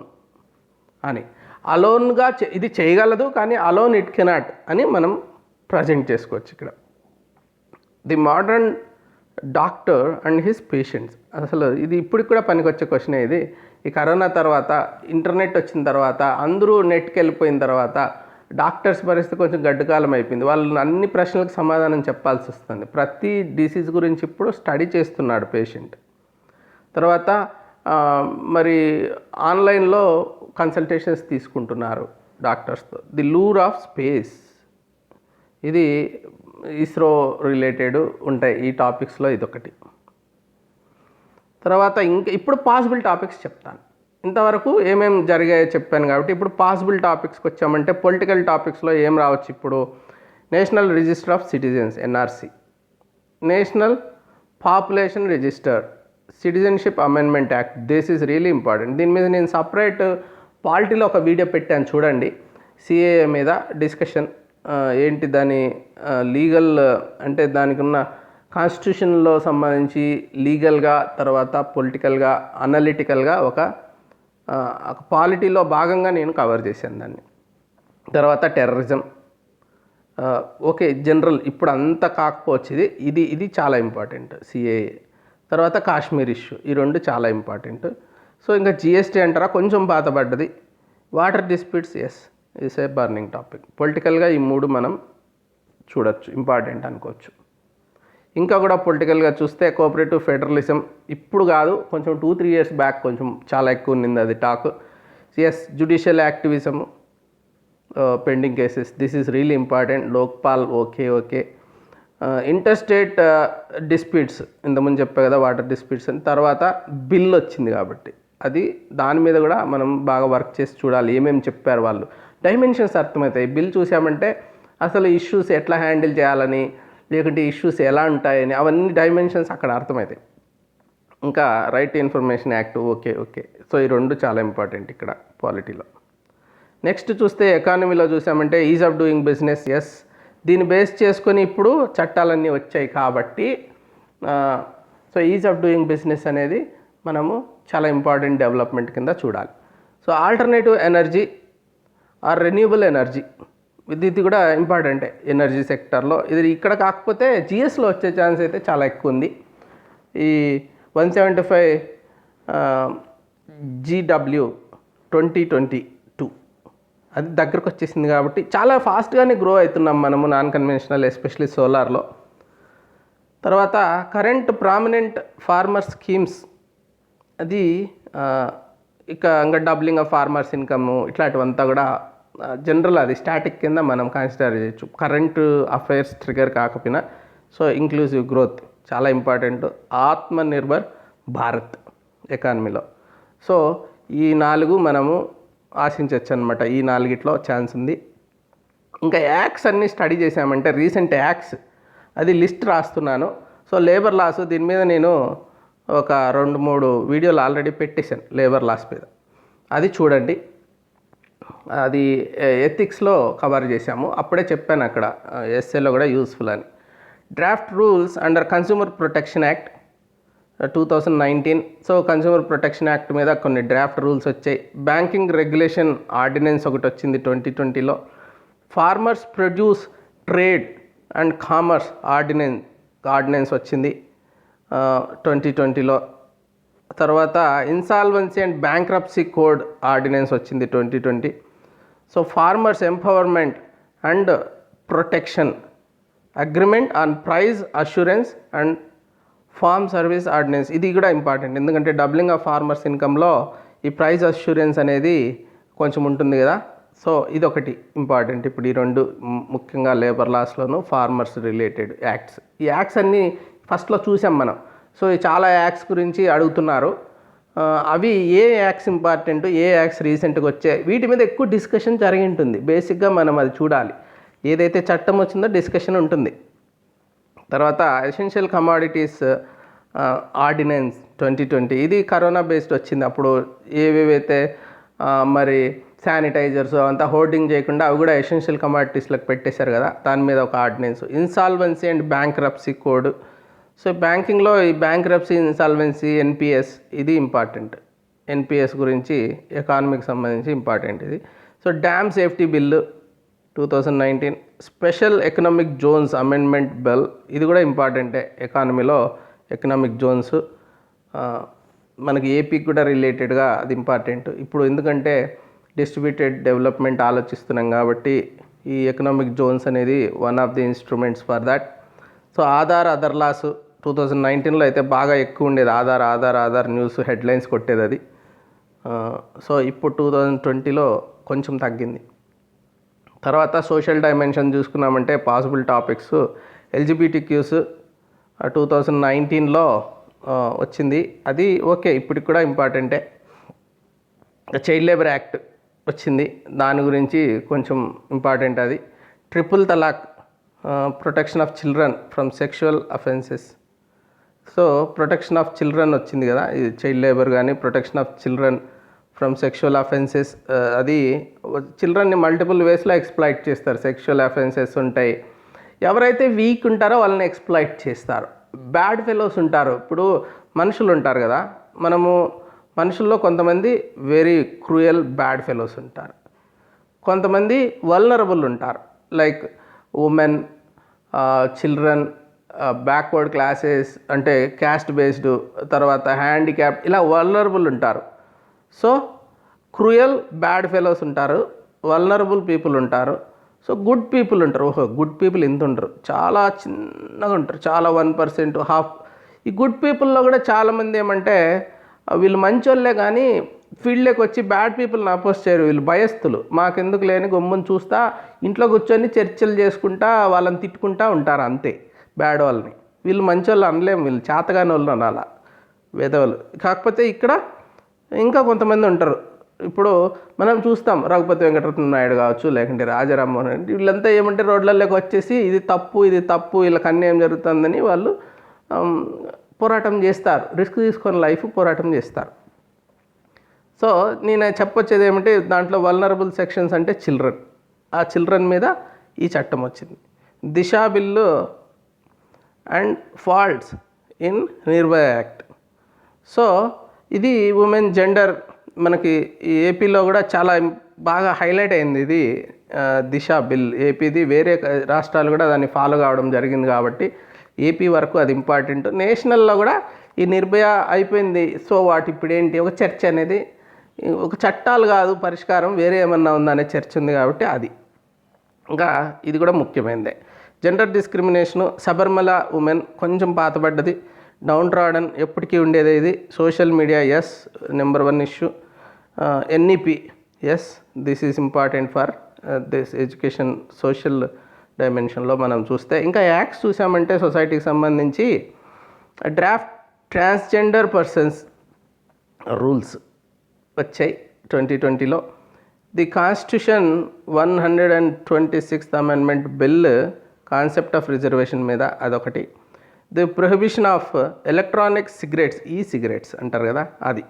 అని, అలోన్గా ఇది చేయగలదు కానీ అలోన్ ఇట్ కెనాట్ అని మనం ప్రజెంట్ చేసుకోవచ్చు ఇక్కడ. The modern doctor and his patients, అసలు ఇది ఇప్పటికి కూడా పనికొచ్చే క్వశ్చనే ఇది. ఈ కరోనా తర్వాత, ఇంటర్నెట్ వచ్చిన తర్వాత, అందరూ నెట్కి వెళ్ళిపోయిన తర్వాత డాక్టర్స్ పరిస్థితి కొంచెం గడ్డుకాలం అయిపోయింది. వాళ్ళు అన్ని ప్రశ్నలకు సమాధానం చెప్పాల్సి వస్తుంది. ప్రతి డిసీజ్ గురించి ఇప్పుడు స్టడీ చేస్తున్నాడు పేషెంట్. తర్వాత మరి ఆన్లైన్లో కన్సల్టేషన్స్ తీసుకుంటున్నారు డాక్టర్స్తో. ది లూర్ ఆఫ్ స్పేస్, ఇది ఇస్రో రిలేటెడ్ ఉంటాయి ఈ టాపిక్స్లో, ఇదొకటి. తర్వాత ఇంకా ఇప్పుడు పాసిబుల్ టాపిక్స్ చెప్తాను. ఇంతవరకు ఏమేమి జరిగాయో చెప్పాను కాబట్టి ఇప్పుడు పాసిబుల్ టాపిక్స్కి వచ్చామంటే పొలిటికల్ టాపిక్స్లో ఏం రావచ్చు ఇప్పుడు? National register of citizens NRC, national population register, citizenship amendment act. This is really important. దీని మీద నేను సపరేట్ పాలిటీలో ఒక వీడియో పెట్టాను చూడండి, CAA మీద డిస్కషన్ ఏంటి, దాని లీగల్ అంటే దానికి ఉన్న కాన్స్టిట్యూషన్లో సంబంధించి లీగల్గా, తర్వాత పొలిటికల్గా, అనలిటికల్గా ఒక పాలిటీలో భాగంగా నేను కవర్ చేశాను దాన్ని. తర్వాత టెర్రరిజం, ఓకే జనరల్ ఇప్పుడు అంత కాకపోవచ్చు, ఇది చాలా ఇంపార్టెంట్ సిఏఏ. తర్వాత కాశ్మీర్ ఇష్యూ, ఈ రెండు చాలా ఇంపార్టెంట్. సో ఇంకా జిఎస్టీ అంటారా కొంచెం పాతబడ్డది. Water disputes as is a burning topic. పొలిటికల్గా ఈ మూడు మనం చూడొచ్చు, ఇంపార్టెంట్ అనుకోవచ్చు. ఇంకా కూడా పొలిటికల్గా చూస్తే కోఆపరేటివ్ ఫెడరలిజం ఇప్పుడు కాదు, కొంచెం 2-3 years బ్యాక్ కొంచెం చాలా ఎక్కువ ఉన్నింది అది talk. Yes judicial activism, pending cases, this is really important. Lokpal okay. Inter state disputes ఇంతకుముందు చెప్పా కదా, వాటర్ డిస్ప్యూట్స్ అని. తర్వాత బిల్ వచ్చింది కాబట్టి అది దాని మీద కూడా మనం బాగా వర్క్ చేసి చూడాలి, ఏమేమి చెప్పారు వాళ్ళు, డైమెన్షన్స్ అర్థమవుతాయి. బిల్ చూసామంటే అసలు ఇష్యూస్ ఎట్లా హ్యాండిల్ చేయాలని, లేకుంటే ఇష్యూస్ ఎలా ఉంటాయని, అవన్నీ డైమెన్షన్స్ అక్కడ అర్థమవుతాయి. ఇంకా right to information act okay. So ఈ రెండు చాలా ఇంపార్టెంట్ ఇక్కడ పాలిటీలో. నెక్స్ట్ చూస్తే ఎకానమీలో చూసామంటే ease of doing business, yes దీన్ని బేస్ చేసుకొని ఇప్పుడు చట్టాలన్నీ వచ్చాయి కాబట్టి so ease of doing business అనేది మనము చాలా ఇంపార్టెంట్ డెవలప్మెంట్ కింద చూడాలి. So alternative energy or renewable energy, ఇది కూడా ఇంపార్టెంటే ఎనర్జీ సెక్టర్లో. ఇది ఇక్కడ కాకపోతే జిఎస్లో వచ్చే ఛాన్స్ అయితే చాలా ఎక్కువ ఉంది. ఈ 175 GW 2022 అది దగ్గరకు వచ్చేసింది కాబట్టి చాలా ఫాస్ట్గానే గ్రో అవుతున్నాం మనము నాన్ కన్వెన్షనల్, ఎస్పెషలీ సోలార్లో. తర్వాత కరెంట్ ప్రామినెంట్ ఫార్మర్ స్కీమ్స్, అది ఇంకా డబ్లింగ్ ఆఫ్ ఫార్మర్స్ ఇన్కమ్, ఇట్లాంటివంతా కూడా జనరల్ అది స్టాటిక్ కింద మనం కన్సిడర్ చేయొచ్చు, కరెంట్ అఫైర్స్ ట్రిగర్ కాకపోయినా. సో ఇంక్లూజివ్ గ్రోత్ చాలా ఇంపార్టెంట్, ఆత్మ నిర్భర్ భారత్ ఎకానమీలో. సో ఈ 4 మనము ఆశించవచ్చు అనమాట, ఈ 4 ఛాన్స్ ఉంది. ఇంకా యాక్ట్స్ అన్నీ స్టడీ చేసామంటే రీసెంట్ యాక్ట్స్ అది లిస్ట్ రాస్తున్నాను. సో లేబర్ లాస్, దీని మీద నేను ఒక 2-3 వీడియోలు ఆల్రెడీ పెట్టేశాను లేబర్ లాస్ మీద, అది చూడండి. అది ఎథిక్స్లో కవర్ చేశాము, అప్పుడే చెప్పాను అక్కడ ఎస్ఏలో కూడా యూస్ఫుల్ అని. Draft rules under consumer protection act 2019. So consumer protection act మీద కొన్ని డ్రాఫ్ట్ రూల్స్ వచ్చాయి. బ్యాంకింగ్ రెగ్యులేషన్ ఆర్డినెన్స్ ఒకటి వచ్చింది 2020లో. Farmers produce trade and commerce ordinance వచ్చింది 2020లో. తర్వాత insolvency and bankruptcy code ordinance వచ్చింది 2020. So farmers empowerment and protection agreement on price assurance and farm service ordinance, ఇది కూడా ఇంపార్టెంట్. ఎందుకంటే డబ్లింగ్ ఆఫ్ ఫార్మర్స్ ఇన్కంలో ఈ ప్రైస్ అష్యూరెన్స్ అనేది కొంచెం ఉంటుంది కదా. సో ఇదొకటి ఇంపార్టెంట్. ఇప్పుడు ఈ 2 ముఖ్యంగా లేబర్ లాస్లోను ఫార్మర్స్ రిలేటెడ్ యాక్ట్స్. ఈ యాక్ట్స్ అన్నీ ఫస్ట్లో చూసాం మనం. సో ఈ చాలా యాక్ట్స్ గురించి అడుగుతున్నారు, అవి ఏ యాక్ట్స్ ఇంపార్టెంట్, ఏ యాక్ట్స్ రీసెంట్గా వచ్చాయి, వీటి మీద ఎక్కువ డిస్కషన్ జరిగి ఉంటుంది. బేసిక్గా మనం అది చూడాలి, ఏదైతే చట్టం వచ్చిందో డిస్కషన్ ఉంటుంది. తర్వాత ఎసెన్షియల్ కమాడిటీస్ ఆర్డినెన్స్ 2020, ఇది కరోనా బేస్డ్ వచ్చింది. అప్పుడు ఏవేవైతే మరి శానిటైజర్స్ అంతా హోర్డింగ్ చేయకుండా అవి కూడా ఎసెన్షియల్ కమాడిటీస్లకు పెట్టేశారు కదా, దాని మీద ఒక ordinance. Insolvency and bankruptcy code, so బ్యాంకింగ్లో ఈ బ్యాంక్రప్సీ, ఇన్సాల్వెన్సీ, ఎన్పిఎస్, ఇది ఇంపార్టెంట్. ఎన్పిఎస్ గురించి ఎకానమీకి సంబంధించి ఇంపార్టెంట్ ఇది. So dam safety bill 2019, special economic zones amendment bill, ఇది కూడా ఇంపార్టెంటే ఎకానమీలో. ఎకనామిక్ జోన్స్ మనకి ఏపీకి కూడా రిలేటెడ్గా అది ఇంపార్టెంట్. ఇప్పుడు ఎందుకంటే డిస్ట్రిబ్యూటెడ్ డెవలప్మెంట్ ఆలోచిస్తున్నాం కాబట్టి ఈ ఎకనామిక్ జోన్స్ అనేది one of the instruments for that. So other laws 2019లో అయితే బాగా ఎక్కువ ఉండేది, ఆధార్ న్యూస్ హెడ్లైన్స్ కొట్టేది అది. సో ఇప్పుడు 2020లో కొంచెం తగ్గింది. తర్వాత సోషల్ డైమెన్షన్ చూసుకున్నామంటే పాసిబుల్ టాపిక్స్ ఎల్జిబిటిక్యూస్ 2019లో వచ్చింది, అది ఓకే ఇప్పటికి కూడా ఇంపార్టెంటే. చైల్డ్ లేబర్ యాక్ట్ వచ్చింది, దాని గురించి కొంచెం ఇంపార్టెంట్ అది. Triple talaq, protection of children from sexual offences. So protection of children వచ్చింది కదా, ఇది చైల్డ్ లేబర్ కానీ protection of children from sexual offences, అది చిల్డ్రన్ని మల్టిపుల్ వేస్లో ఎక్స్ప్లాయిట్ చేస్తారు. సెక్షువల్ అఫెన్సెస్ ఉంటాయి, ఎవరైతే వీక్ ఉంటారో వాళ్ళని ఎక్స్ప్లాయిట్ చేస్తారు. బ్యాడ్ ఫెలోస్ ఉంటారు. ఇప్పుడు మనుషులు ఉంటారు కదా, మనుషుల్లో కొంతమంది వెరీ క్రూయల్ బ్యాడ్ ఫెలోస్ ఉంటారు, కొంతమంది వల్నరబుల్ ఉంటారు, like women, children, backward classes అంటే క్యాస్ట్ బేస్డ్, తర్వాత హ్యాండిక్యాప్, ఇలా వల్నరబుల్ ఉంటారు. సో క్రూయల్ బ్యాడ్ ఫెలోస్ ఉంటారు, వల్నరబుల్ పీపుల్ ఉంటారు, సో గుడ్ పీపుల్ ఉంటారు. గుడ్ పీపుల్ ఇంత ఉంటారు, చాలా చిన్నగా ఉంటారు, చాలా 1%, హాఫ్. ఈ గుడ్ పీపుల్లో కూడా చాలామంది ఏమంటే వీళ్ళు మంచోళ్ళే కానీ ఫీల్డ్లోకి వచ్చి బ్యాడ్ పీపుల్ని అపోజ్ చేయరు, వీళ్ళు భయస్థులు, మాకెందుకు లేని గమ్ముని చూస్తా ఇంట్లో కూర్చొని చర్చలు చేసుకుంటా వాళ్ళని తిట్టుకుంటా ఉంటారు అంతే బ్యాడ్ వాళ్ళని. వీళ్ళు మంచోళ్ళు అనలేము, వీళ్ళు చేతగాని వాళ్ళు అనాలా, వేదవాళ్ళు. కాకపోతే ఇక్కడ ఇంకా కొంతమంది ఉంటారు, ఇప్పుడు మనం చూస్తాం రఘుపతి వెంకటరత్న నాయుడు కావచ్చు, లేకుంటే రాజారామ్మోహన్ రెడ్డి, వీళ్ళంతా ఏమంటే రోడ్లలోకి వచ్చేసి ఇది తప్పు వీళ్ళకి అన్యాయం జరుగుతుందని వాళ్ళు పోరాటం చేస్తారు, రిస్క్ తీసుకొని లైఫ్ పోరాటం చేస్తారు. సో నేను చెప్పొచ్చేది ఏమంటే దాంట్లో వల్నరబుల్ సెక్షన్స్ అంటే చిల్డ్రన్, ఆ చిల్డ్రన్ మీద ఈ చట్టం వచ్చింది. Disha bill and faults in Nirbhaya act. So ఇది ఉమెన్ జెండర్ మనకి ఈ ఏపీలో కూడా చాలా బాగా హైలైట్ అయింది ఇది దిశ బిల్. ఏపీది, వేరే రాష్ట్రాలు కూడా దాన్ని ఫాలో కావడం జరిగింది కాబట్టి ఏపీ వరకు అది ఇంపార్టెంట్. నేషనల్లో కూడా ఈ నిర్భయ అయిపోయింది, సో వాటి ఇప్పుడేంటి ఒక చర్చ అనేది, ఒక చట్టాలు కాదు పరిష్కారం, వేరే ఏమన్నా ఉందనే చర్చ ఉంది కాబట్టి అది. ఇంకా ఇది కూడా ముఖ్యమైనదే. జెండర్ డిస్క్రిమినేషను, శబరిమల ఉమెన్ కొంచెం పాతబడ్డది, డౌన్ ట్రాడన్ ఎప్పటికీ ఉండేది ఇది. Social media yes, number 1 issue. NEP yes, this is important for this education social డైమెన్షన్లో మనం చూస్తే. ఇంకా యాక్ట్స్ చూసామంటే సొసైటీకి సంబంధించి డ్రాఫ్ట్ ట్రాన్స్జెండర్ పర్సన్స్ రూల్స్ వచ్చాయి 2020లో. The constitution 126th amendment bill concept of reservation మీద అదొకటి. The prohibition of electronic cigarettes, ఈ సిగరెట్స్ అంటారు కదా అది,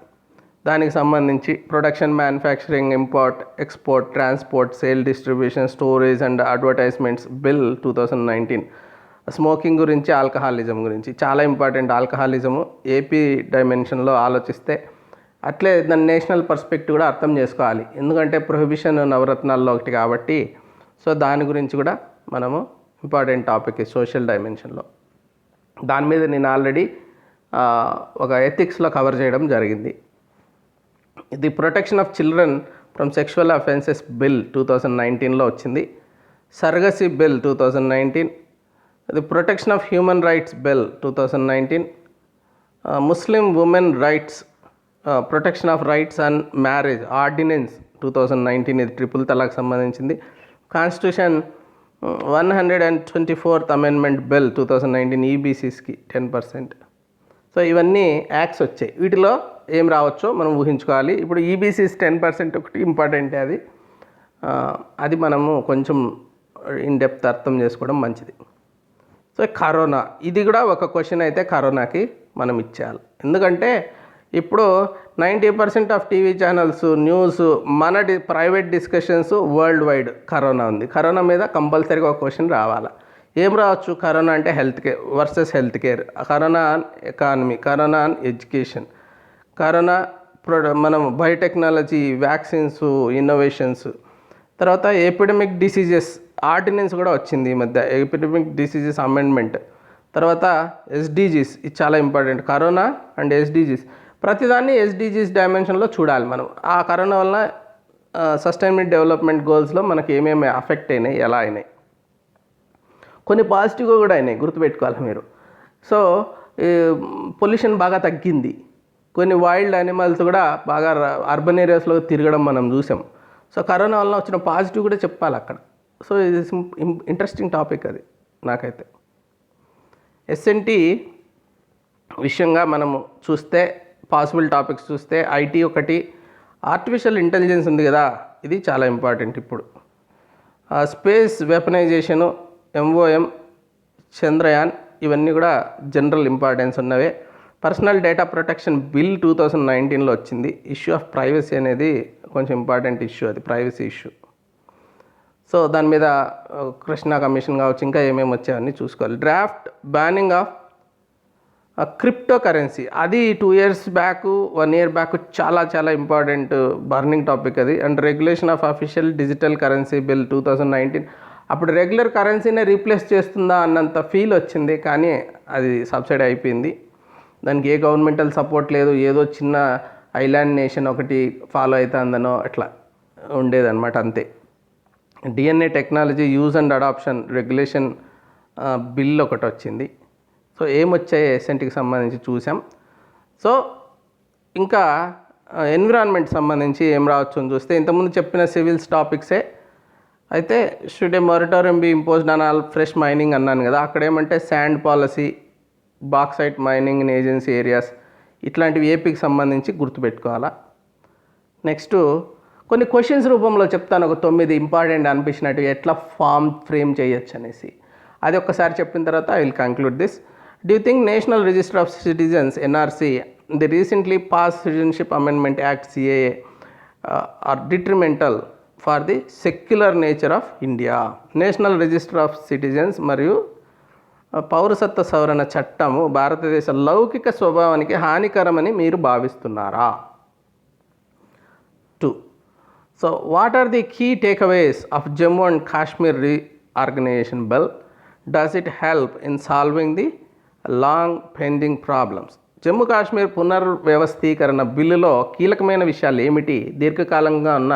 దానికి సంబంధించి production, manufacturing, import, export, transport, sale, distribution, storage and advertisements bill 2019. Smoking గురించి, ఆల్కహాలిజం గురించి చాలా ఇంపార్టెంట్. ఆల్కహాలిజము ఏపీ డైమెన్షన్లో ఆలోచిస్తే అట్లే దాని నేషనల్ పర్స్పెక్టివ్ కూడా అర్థం చేసుకోవాలి, ఎందుకంటే ప్రొహిబిషన్ నవరత్నాల్లో ఒకటి కాబట్టి. సో దాని గురించి కూడా మనము ఇంపార్టెంట్ టాపిక్ సోషల్ డైమెన్షన్లో. దాని మీద నేను ఆల్రెడీ ఒక ఎథిక్స్లో కవర్ చేయడం జరిగింది. The protection of children from sexual offences bill 2019లో వచ్చింది. Surrogacy bill 2019. The protection of human rights bill 2019. Muslim women rights, protection of rights and marriage ordinance 2019, ఇది ట్రిపుల్ తలాక్ సంబంధించింది. కాన్స్టిట్యూషన్ 124th అమెండ్మెంట్ బిల్ 2019, ఈబీసీస్కి 10%. So ఇవన్నీ acts వచ్చాయి. వీటిలో ఏం రావచ్చో మనం ఊహించుకోవాలి. ఇప్పుడు ఈబీసీస్ 10% ఒకటి ఇంపార్టెంటే, అది మనము కొంచెం ఇన్ డెప్త్ అర్థం చేసుకోవడం మంచిది. సో కరోనా, ఇది కూడా ఒక క్వశ్చన్ అయితే కరోనాకి మనం ఇచ్చేయాలి, ఎందుకంటే ఇప్పుడు 90% ఆఫ్ టీవీ ఛానల్స్, న్యూస్, మన private discussions world wide corona ఉంది. కరోనా మీద కంపల్సరీగా ఒక క్వశ్చన్ రావాలి. ఏం రావచ్చు? కరోనా అంటే health care versus health care, corona on economy, corona on education, corona మనం బయోటెక్నాలజీ, వ్యాక్సిన్స్, ఇన్నోవేషన్స్, తర్వాత ఎపిడమిక్ డిసీజెస్ ఆర్డినెన్స్ కూడా వచ్చింది ఈ మధ్య, ఎపిడమిక్ డిసీజెస్ అమెండ్మెంట్. తర్వాత ఎస్డీజీస్, ఇది చాలా ఇంపార్టెంట్, కరోనా అండ్ ఎస్డీజీస్. ప్రతిదాన్ని ఎస్డీజీస్ డైమెన్షన్లో చూడాలి మనం. ఆ కరోనా వలన సస్టైనబుల్ డెవలప్మెంట్ గోల్స్లో మనకి ఏమేమి అఫెక్ట్ అయినాయి, ఎలా అయినాయి, కొన్ని పాజిటివ్గా కూడా అయినాయి, గుర్తుపెట్టుకోవాలి మీరు. సో పొల్యూషన్ బాగా తగ్గింది, కొన్ని వైల్డ్ యానిమల్స్ కూడా బాగా అర్బన్ ఏరియాస్లో తిరగడం మనం చూసాం. సో కరోనా వలన వచ్చిన పాజిటివ్ కూడా చెప్పాలి అక్కడ. సో ఇది ఇంట్రెస్టింగ్ టాపిక్ అది నాకైతే. ఎస్ఎన్టీ విషయంగా మనము చూస్తే పాసిబుల్ టాపిక్స్ చూస్తే ఐటీ ఒకటి, ఆర్టిఫిషియల్ ఇంటెలిజెన్స్ ఉంది కదా, ఇది చాలా ఇంపార్టెంట్ ఇప్పుడు. స్పేస్ వెపనైజేషను, ఎంఓఎం, చంద్రయాన్, ఇవన్నీ కూడా జనరల్ ఇంపార్టెన్స్ ఉన్నవే. పర్సనల్ డేటా ప్రొటెక్షన్ బిల్ 2019లో వచ్చింది. ఇష్యూ ఆఫ్ ప్రైవసీ అనేది కొంచెం ఇంపార్టెంట్ ఇష్యూ, అది ప్రైవసీ ఇష్యూ. సో దాని మీద కృష్ణా కమిషన్ కావచ్చు, ఇంకా ఏమేమి వచ్చాయన్నీ చూసుకోవాలి. Draft banning of crypto currency అది 2 years బ్యాక్ 1 year బ్యాక్ చాలా చాలా ఇంపార్టెంట్ బర్నింగ్ టాపిక్ అది. And regulation of official digital currency bill 2019 అప్పుడు రెగ్యులర్ కరెన్సీనే రీప్లేస్ చేస్తుందా అన్నంత ఫీల్ వచ్చింది, కానీ అది సబ్సిడీ అయిపోయింది. దానికి ఏ గవర్నమెంటల్ సపోర్ట్ లేదు, ఏదో చిన్న ఐలాండ్ నేషన్ ఒకటి ఫాలో అవుతుందనో అట్లా ఉండేదన్నమాట అంతే. DNA technology use and adoption regulation bill ఒకటి వచ్చింది. సో ఏమొచ్చాయి ఎస్ఎన్టీకి సంబంధించి చూసాం. సో ఇంకా ఎన్విరాన్మెంట్ సంబంధించి ఏం రావచ్చు అని చూస్తే ఇంతకుముందు చెప్పిన సివిల్స్ టాపిక్సే. అయితే should A moratorium B imposed on all fresh mining అన్నాను కదా, అక్కడ ఏమంటే sand policy, bauxite mining in agency areas ఇట్లాంటివి ఏపీకి సంబంధించి గుర్తుపెట్టుకోవాలా. నెక్స్ట్ కొన్ని క్వశ్చన్స్ రూపంలో చెప్తాను, ఒక 9 ఇంపార్టెంట్ అనిపించినట్టు ఎట్లా ఫ్రేమ్ చేయొచ్చు అనేసి. అది ఒక్కసారి చెప్పిన తర్వాత I will conclude this. Do you think National Register of Citizens NRC, the recently passed Citizenship Amendment Act CAA, are detrimental for the secular nature of India? National register of citizens మరియు పౌరసత్వ సవరణ చట్టము భారతదేశ లౌకిక స్వభావానికి హానికరమని మీరు భావిస్తున్నారా? 2. So what are the key takeaways of Jammu and Kashmir reorganization bill? Does it help in solving the long pending problems? Jammu Kashmir పునర్వ్యవస్థీకరణ బిల్లులో కీలకమైన విషయాలు ఏమిటి? దీర్ఘకాలంగా ఉన్న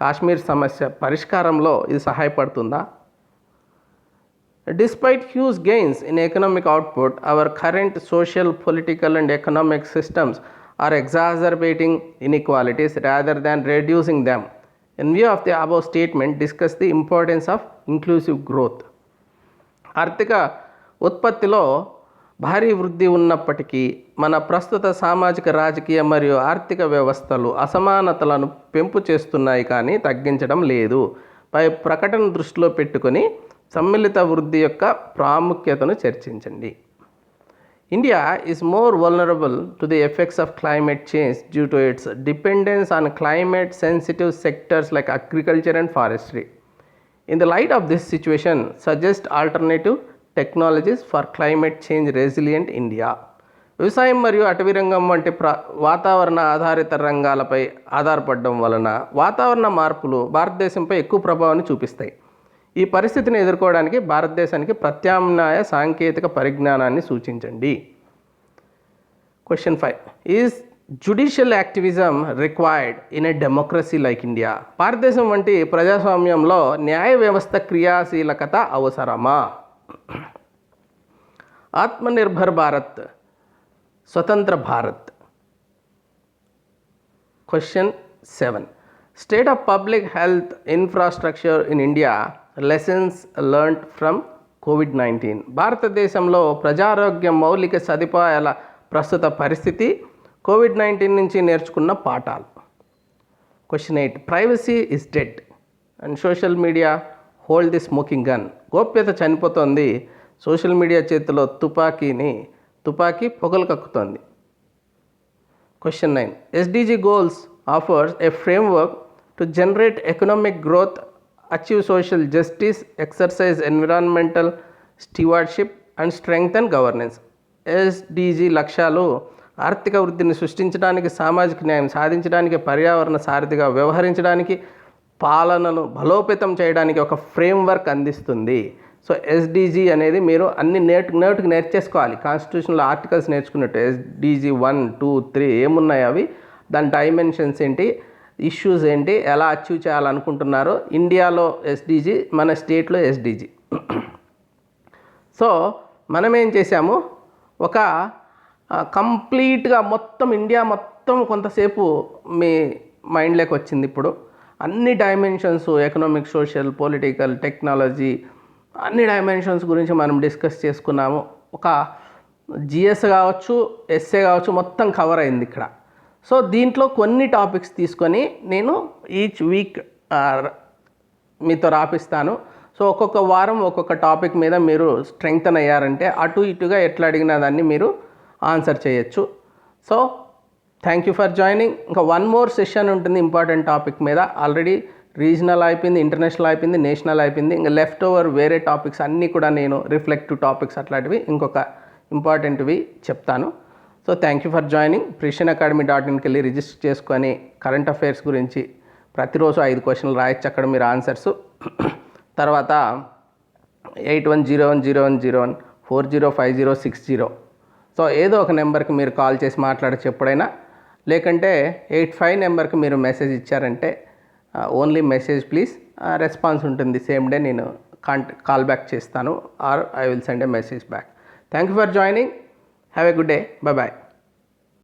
కాశ్మీర్ సమస్య పరిష్కారంలో ఇది సహాయపడుతుందా? Despite huge gains in economic output, our current social, political and economic systems are exacerbating inequalities rather than reducing them. In view of the above statement discuss the importance of inclusive growth. ఆర్థిక ఉత్పత్తిలో భారీ వృద్ధి ఉన్నప్పటికీ మన ప్రస్తుత సామాజిక, రాజకీయ మరియు ఆర్థిక వ్యవస్థలు అసమానతలను పెంపు చేస్తున్నాయి కానీ తగ్గించడం లేదు. పై ప్రకటన దృష్టిలో పెట్టుకొని సమ్మిళిత వృద్ధి యొక్క ప్రాముఖ్యతను చర్చించండి. India is more vulnerable to the effects of climate change due to it's dependence on climate sensitive sectors like agriculture and forestry. In the light of this situation suggest alternative technologies for climate change resilient India. వ్యవసాయం మరియు అటవీ రంగం వంటి వాతావరణ ఆధారిత రంగాలపై ఆధారపడడం వలన వాతావరణ మార్పులు భారతదేశంపై ఎక్కువ ప్రభావాన్ని చూపిస్తాయి. ఈ పరిస్థితిని ఎదుర్కోవడానికి భారతదేశానికి ప్రత్యామ్నాయ సాంకేతిక పరిజ్ఞానాన్ని సూచించండి. Question 5. Is judicial activism required in a democracy like India? భారతదేశం వంటి ప్రజాస్వామ్యంలో న్యాయ వ్యవస్థ క్రియాశీలకత అవసరమా? ఆత్మనిర్భర్ భారత్, స్వతంత్ర Bharat. Question 7. State of public health infrastructure in India, lessons learned from COVID-19. భారతదేశంలో ప్రజారోగ్య మౌలిక సదుపాయాల ప్రస్తుత పరిస్థితి, COVID-19 నుంచి నేర్చుకున్న పాఠాలు. Question 8. Privacy is dead and social media hold the smoking gun. గోప్యత చనిపోతోంది, సోషల్ మీడియా చేతిలో తుపాకీ పొగలు కక్కుతోంది. Question 9. SDG goals offers a framework to generate economic growth, achieve social justice, exercise environmental stewardship and strengthen governance. SDG లక్ష్యాలు ఆర్థిక వృద్ధిని సృష్టించడానికి, సామాజిక న్యాయం సాధించడానికి, పర్యావరణ సారథిగా వ్యవహరించడానికి, పాలనను బలోపేతం చేయడానికి ఒక ఫ్రేమ్వర్క్ అందిస్తుంది. సో ఎస్డిజి అనేది మీరు అన్ని నేటికి నేర్చేసుకోవాలి. కాన్స్టిట్యూషన్లో ఆర్టికల్స్ నేర్చుకున్నట్టు ఎస్డిజి 1, 2, 3 ఏమున్నాయి, అవి దాని డైమెన్షన్స్ ఏంటి, ఇష్యూస్ ఏంటి, ఎలా అచీవ్ చేయాలనుకుంటున్నారో. ఇండియాలో ఎస్డిజి, మన స్టేట్లో ఎస్డిజి. సో మనం ఏం చేసాము, ఒక కంప్లీట్గా మొత్తం ఇండియా మొత్తం కొంతసేపు మీ మైండ్లోకి వచ్చింది. ఇప్పుడు అన్ని dimensions, economic, social, political, technology, అన్ని డైమెన్షన్స్ గురించి మనం డిస్కస్ చేసుకున్నాము. ఒక జిఎస్ కావచ్చు, ఎస్ఏ కావచ్చు, మొత్తం కవర్ అయింది ఇక్కడ. సో దీంట్లో కొన్ని టాపిక్స్ తీసుకొని నేను ఈచ్ వీక్ మీతో రాపిస్తాను. సో ఒక్కొక్క వారం ఒక్కొక్క టాపిక్ మీద మీరు స్ట్రెంగ్తన్ అయ్యారంటే అటు ఇటుగా ఎట్లా అడిగినా దాన్ని మీరు ఆన్సర్ చేయొచ్చు. So thank you for joining. ఇంకా 1 more సెషన్ ఉంటుంది ఇంపార్టెంట్ టాపిక్ మీద. ఆల్రెడీ రీజనల్ అయిపోయింది, ఇంటర్నేషనల్ అయిపోయింది, నేషనల్ అయిపోయింది. ఇంకా లెఫ్ట్ ఓవర్ వేరే టాపిక్స్ అన్నీ కూడా నేను రిఫ్లెక్టివ్ టాపిక్స్ అట్లాంటివి ఇంకొక ఇంపార్టెంట్వి చెప్తాను. So thank you for joining. PrecisionAcademy.inకి వెళ్ళి రిజిస్టర్ చేసుకొని కరెంట్ అఫైర్స్ గురించి ప్రతిరోజు 5 క్వశ్చన్లు రాయొచ్చు అక్కడ మీరు ఆన్సర్స్. తర్వాత 81010101405060. సో ఏదో ఒక నెంబర్కి మీరు కాల్ చేసి మాట్లాడచ్చు ఎప్పుడైనా, లేకంటే 85 నెంబర్కి మీరు మెసేజ్ ఇచ్చారంటే ఓన్లీ మెసేజ్ ప్లీజ్, రెస్పాన్స్ ఉంటుంది సేమ్ డే, నేను కాల్ బ్యాక్ చేస్తాను or I will send a message back. Thank you for joining. Have a good day. Bye.